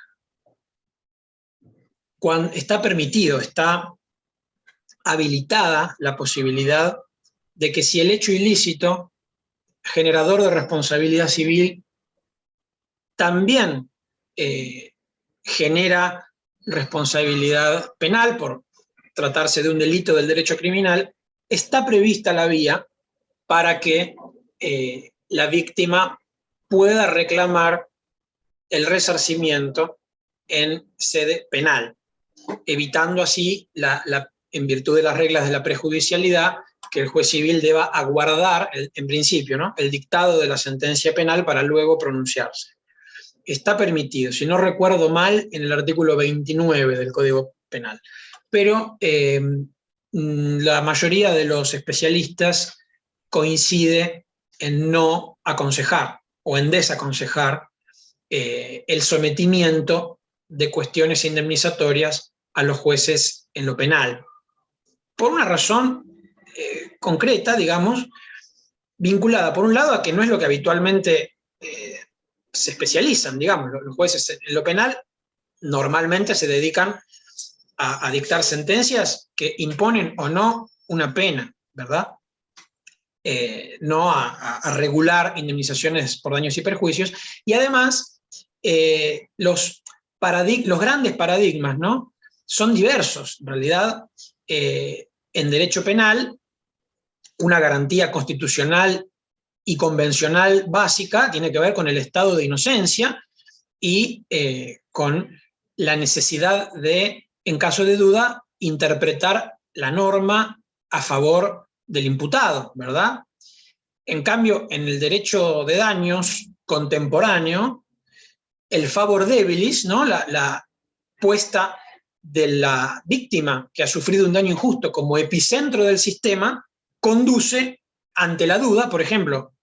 permitido, está habilitada la posibilidad de que si el hecho ilícito generador de responsabilidad civil también genera responsabilidad penal por tratarse de un delito del derecho criminal, está prevista la vía para que la víctima pueda reclamar el resarcimiento en sede penal, evitando así, en virtud de las reglas de la prejudicialidad, que el juez civil deba aguardar, en principio, ¿no?, el dictado de la sentencia penal para luego pronunciarse. Está permitido, si no recuerdo mal, en el artículo 29 del Código Penal. Pero la mayoría de los especialistas coincide en no aconsejar o en desaconsejar el sometimiento de cuestiones indemnizatorias a los jueces en lo penal. Por una razón concreta, digamos, vinculada por un lado a que no es lo que habitualmente se especializan, digamos, los jueces en lo penal normalmente se dedican a dictar sentencias que imponen o no una pena, ¿verdad? No a regular indemnizaciones por daños y perjuicios, y además los grandes paradigmas, ¿no?, son diversos. En realidad, en derecho penal, una garantía constitucional y convencional básica tiene que ver con el estado de inocencia y con la necesidad de, en caso de duda, interpretar la norma a favor del imputado, ¿verdad? En cambio, en el derecho de daños contemporáneo, el favor debilis, ¿no?, la puesta de la víctima que ha sufrido un daño injusto como epicentro del sistema, conduce ante la duda, por ejemplo,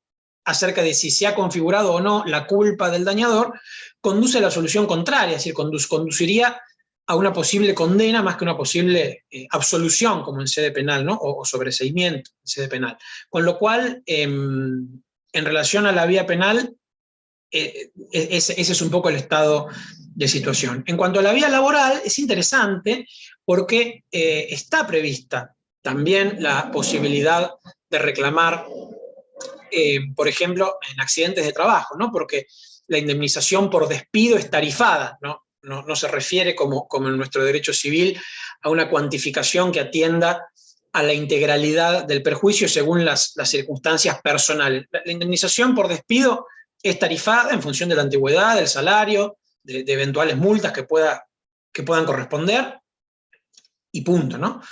acerca de si se ha configurado o no la culpa del dañador, conduce a la solución contraria, es decir, conduciría a una posible condena más que una posible absolución, como en sede penal, ¿no?, o sobreseimiento en sede penal. Con lo cual, en relación a la vía penal, ese es un poco el estado de situación. En cuanto a la vía laboral, es interesante porque está prevista también la posibilidad de reclamar, por ejemplo, en accidentes de trabajo, ¿no?, porque la indemnización por despido es tarifada, ¿no? No se refiere, como en nuestro derecho civil, a una cuantificación que atienda a la integralidad del perjuicio según las circunstancias personales. La indemnización por despido es tarifada en función de la antigüedad, del salario, de eventuales multas que puedan corresponder, y punto, ¿no?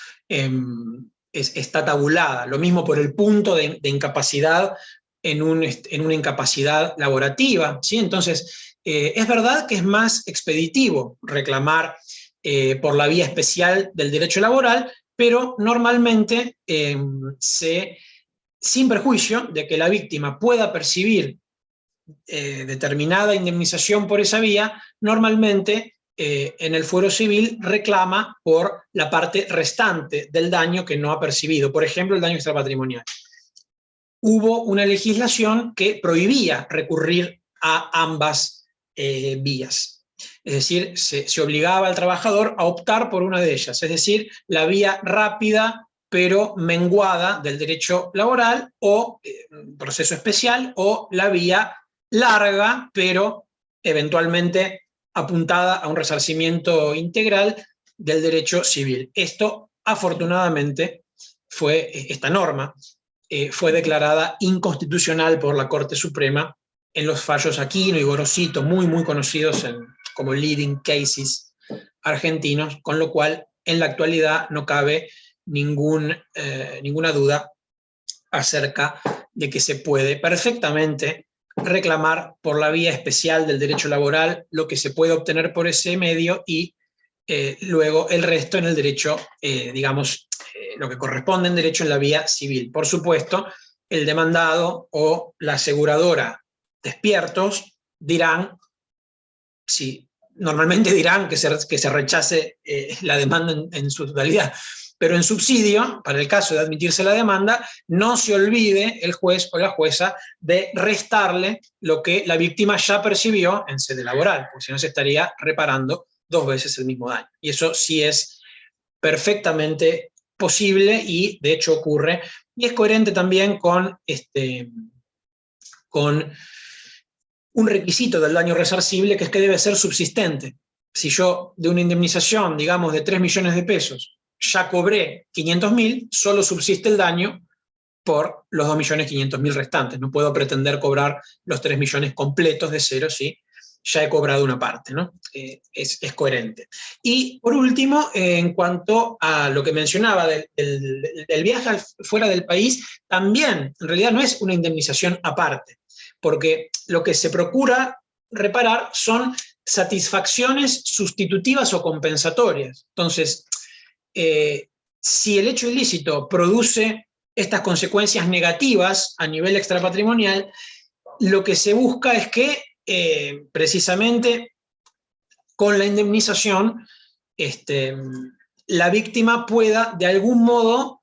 Está tabulada. Lo mismo por el punto de incapacidad en una incapacidad laborativa, ¿sí? Entonces, es verdad que es más expeditivo reclamar por la vía especial del derecho laboral, pero normalmente, sin perjuicio de que la víctima pueda percibir determinada indemnización por esa vía, normalmente en el fuero civil reclama por la parte restante del daño que no ha percibido, por ejemplo, el daño extrapatrimonial. Hubo una legislación que prohibía recurrir a ambas vías. Es decir, se obligaba al trabajador a optar por una de ellas, es decir, la vía rápida pero menguada del derecho laboral, o proceso especial, o la vía larga pero eventualmente apuntada a un resarcimiento integral del derecho civil. Esto, afortunadamente, esta norma fue declarada inconstitucional por la Corte Suprema en los fallos Aquino y Gorosito, muy conocidos como leading cases argentinos, con lo cual en la actualidad no cabe ninguna duda acerca de que se puede perfectamente reclamar por la vía especial del derecho laboral lo que se puede obtener por ese medio, y luego el resto en el derecho, digamos, lo que corresponde en derecho en la vía civil. Por supuesto, el demandado o la aseguradora despiertos dirán, normalmente dirán que se rechace la demanda en su totalidad, Pero en subsidio, para el caso de admitirse la demanda, no se olvide el juez o la jueza de restarle lo que la víctima ya percibió en sede laboral, porque si no se estaría reparando 2 veces el mismo daño. Y eso sí es perfectamente posible y de hecho ocurre, y es coherente también con un requisito del daño resarcible, que es que debe ser subsistente. Si yo de una indemnización, digamos, de 3 millones de pesos, ya cobré 500.000, solo subsiste el daño por los 2.500.000 restantes. No puedo pretender cobrar los 3 millones completos de cero si ya he cobrado una parte, ¿no? Es coherente. Y por último, en cuanto a lo que mencionaba del viaje fuera del país, también en realidad no es una indemnización aparte, porque lo que se procura reparar son satisfacciones sustitutivas o compensatorias. Entonces, si el hecho ilícito produce estas consecuencias negativas a nivel extrapatrimonial, lo que se busca es que precisamente con la indemnización la víctima pueda de algún modo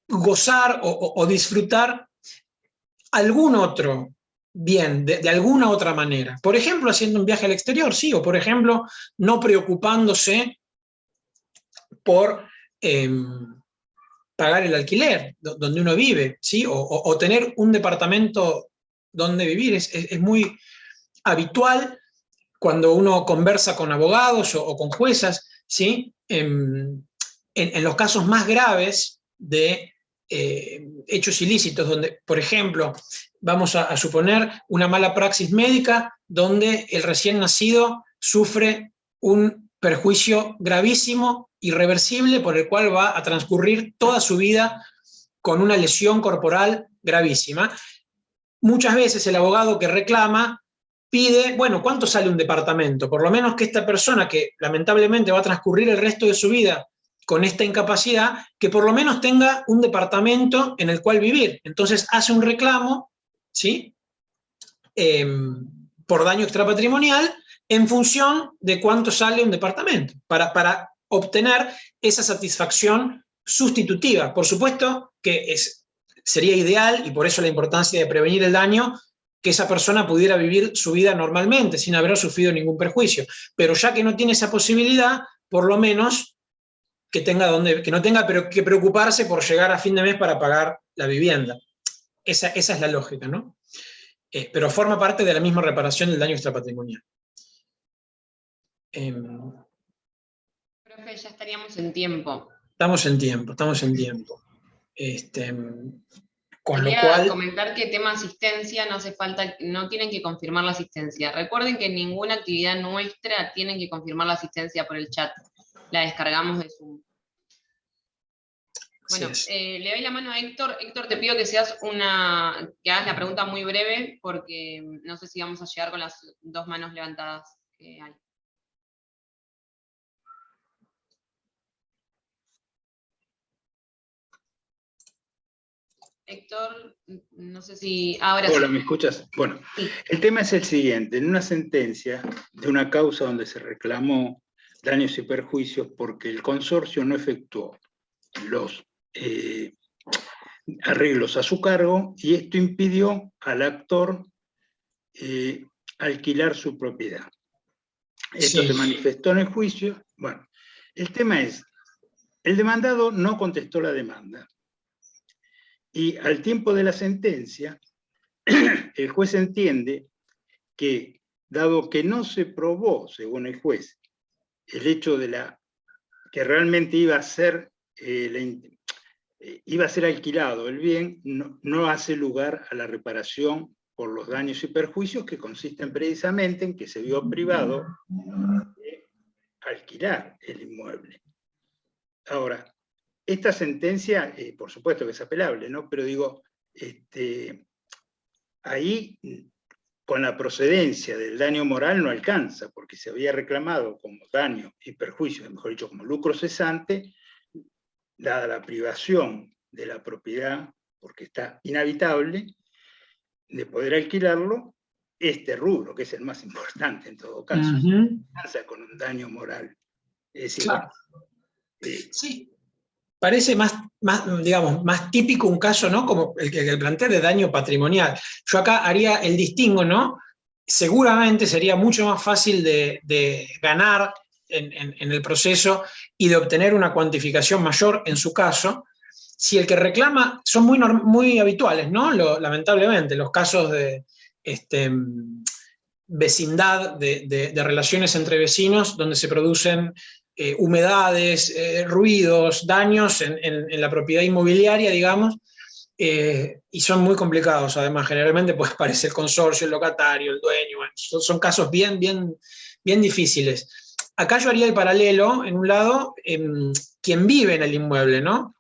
gozar o disfrutar algún otro bien, de alguna otra manera. Por ejemplo, haciendo un viaje al exterior, sí, o por ejemplo, no preocupándose por pagar el alquiler donde uno vive, ¿sí? O tener un departamento donde vivir. Es muy habitual cuando uno conversa con abogados o con juezas, ¿sí? En los casos más graves de hechos ilícitos, donde, por ejemplo, vamos a suponer una mala praxis médica, donde el recién nacido sufre un perjuicio gravísimo, irreversible, por el cual va a transcurrir toda su vida con una lesión corporal gravísima. Muchas veces el abogado que reclama pide, bueno, ¿cuánto sale un departamento? Por lo menos que esta persona que lamentablemente va a transcurrir el resto de su vida con esta incapacidad, que por lo menos tenga un departamento en el cual vivir. Entonces hace un reclamo, ¿sí? Por daño extrapatrimonial en función de cuánto sale un departamento, para obtener esa satisfacción sustitutiva. Por supuesto que sería ideal, y por eso la importancia de prevenir el daño, que esa persona pudiera vivir su vida normalmente, sin haber sufrido ningún perjuicio. Pero ya que no tiene esa posibilidad, por lo menos que no tenga que preocuparse por llegar a fin de mes para pagar la vivienda. Esa es la lógica, ¿no? Pero forma parte de la misma reparación del daño extrapatrimonial. Profe, ya estaríamos en tiempo. Estamos en tiempo. Con lo Quería cual, comentar que tema asistencia no hace falta, no tienen que confirmar la asistencia. Recuerden que en ninguna actividad nuestra tienen que confirmar la asistencia por el chat. La descargamos de Zoom. Bueno, le doy la mano a Héctor. Héctor, te pido que hagas la pregunta muy breve, porque no sé si vamos a llegar con las 2 manos levantadas que hay. Héctor, no sé si ahora Hola, sí. ¿me escuchas? Bueno, Sí. el tema es el siguiente. En una sentencia de una causa donde se reclamó daños y perjuicios porque el consorcio no efectuó los arreglos a su cargo, y esto impidió al actor alquilar su propiedad. Esto se manifestó en el juicio. Bueno, el tema es, el demandado no contestó la demanda, y al tiempo de la sentencia, el juez entiende que, dado que no se probó, según el juez, el hecho de que realmente iba a ser alquilado el bien, no hace lugar a la reparación por los daños y perjuicios, que consisten precisamente en que se vio privado de alquilar el inmueble. Ahora, esta sentencia, por supuesto que es apelable, ¿no? Pero digo, ahí con la procedencia del daño moral no alcanza, porque se había reclamado como daño y perjuicio, mejor dicho, como lucro cesante, dada la privación de la propiedad, porque está inhabitable, de poder alquilarlo, este rubro, que es el más importante en todo caso, alcanza con un daño moral. Es decir, claro. Sí, parece digamos, más típico un caso, ¿no? Como el que plantea de daño patrimonial. Yo acá haría el distingo, ¿no? Seguramente sería mucho más fácil de ganar en el proceso y de obtener una cuantificación mayor en su caso, si el que reclama, son muy habituales, ¿no? Lamentablemente, los casos de vecindad, de relaciones entre vecinos, donde se producen humedades, ruidos, daños en la propiedad inmobiliaria, digamos, y son muy complicados, además, generalmente pues aparece el consorcio, el locatario, el dueño, bueno, son casos bien difíciles. Acá yo haría el paralelo, en un lado, quien vive en el inmueble, ¿no?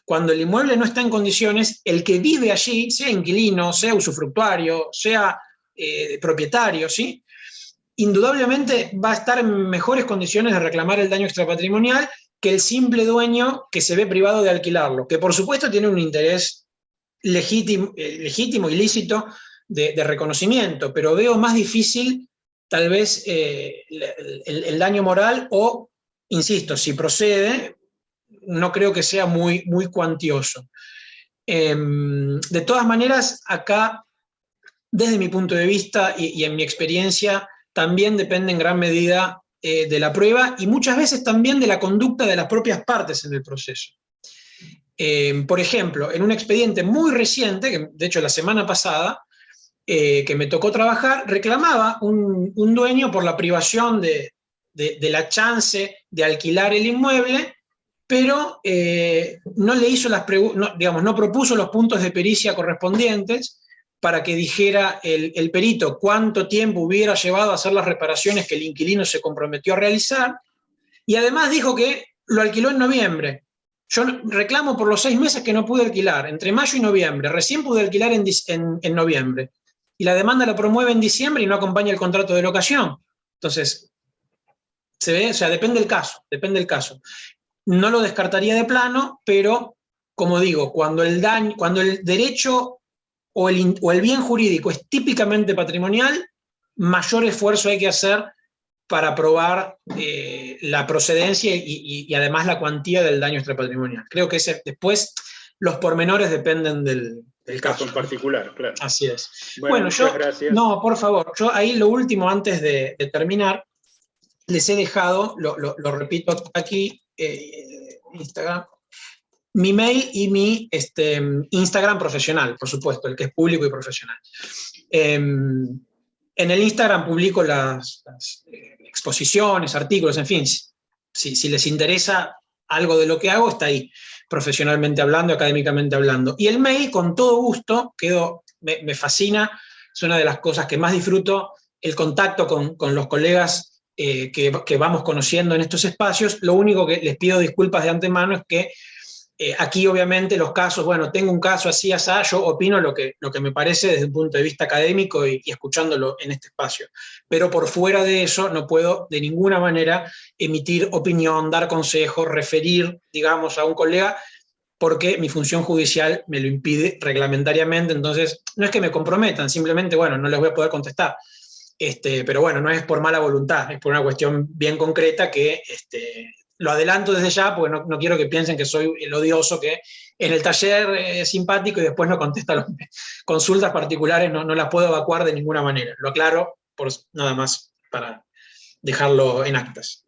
Cuando el inmueble no está en condiciones, el que vive allí, sea inquilino, sea usufructuario, sea propietario, ¿sí? Indudablemente va a estar en mejores condiciones de reclamar el daño extrapatrimonial que el simple dueño que se ve privado de alquilarlo, que por supuesto tiene un interés legítimo y lícito de reconocimiento, pero veo más difícil tal vez el daño moral o, insisto, si procede, no creo que sea muy cuantioso. De todas maneras, acá, desde mi punto de vista y en mi experiencia, también depende en gran medida de la prueba y muchas veces también de la conducta de las propias partes en el proceso. Por ejemplo, en un expediente muy reciente, que de hecho la semana pasada, que me tocó trabajar, reclamaba un dueño por la privación de la chance de alquilar el inmueble, pero no le hizo no propuso los puntos de pericia correspondientes para que dijera el perito cuánto tiempo hubiera llevado a hacer las reparaciones que el inquilino se comprometió a realizar, y además dijo que lo alquiló en noviembre. Yo reclamo por los 6 meses que no pude alquilar, entre mayo y noviembre, recién pude alquilar en noviembre, y la demanda la promueve en diciembre y no acompaña el contrato de locación. Entonces, se ve, o sea, depende del caso. No lo descartaría de plano, pero, como digo, cuando el derecho o el bien jurídico es típicamente patrimonial, mayor esfuerzo hay que hacer para probar la procedencia y además la cuantía del daño extrapatrimonial. Creo que después los pormenores dependen del caso en particular, claro. Así es. Bueno, muchas gracias. No, por favor, yo ahí lo último antes de terminar, les he dejado, lo repito aquí, Instagram, mi mail y mi Instagram profesional, por supuesto, el que es público y profesional. En el Instagram publico las exposiciones, artículos, en fin, si les interesa algo de lo que hago, está ahí, profesionalmente hablando, académicamente hablando. Y el mail, con todo gusto, me fascina, es una de las cosas que más disfruto, el contacto con los colegas que vamos conociendo en estos espacios. Lo único que les pido disculpas de antemano es que aquí obviamente los casos, bueno, tengo un caso así, yo opino lo que me parece desde un punto de vista académico y escuchándolo en este espacio. Pero por fuera de eso no puedo de ninguna manera emitir opinión, dar consejo, referir, digamos, a un colega, porque mi función judicial me lo impide reglamentariamente. Entonces no es que me comprometan, simplemente, bueno, no les voy a poder contestar. Pero bueno, no es por mala voluntad, es por una cuestión bien concreta que lo adelanto desde ya, porque no quiero que piensen que soy el odioso que en el taller es simpático y después no contesta las consultas particulares, no las puedo evacuar de ninguna manera. Lo aclaro, nada más para dejarlo en actas.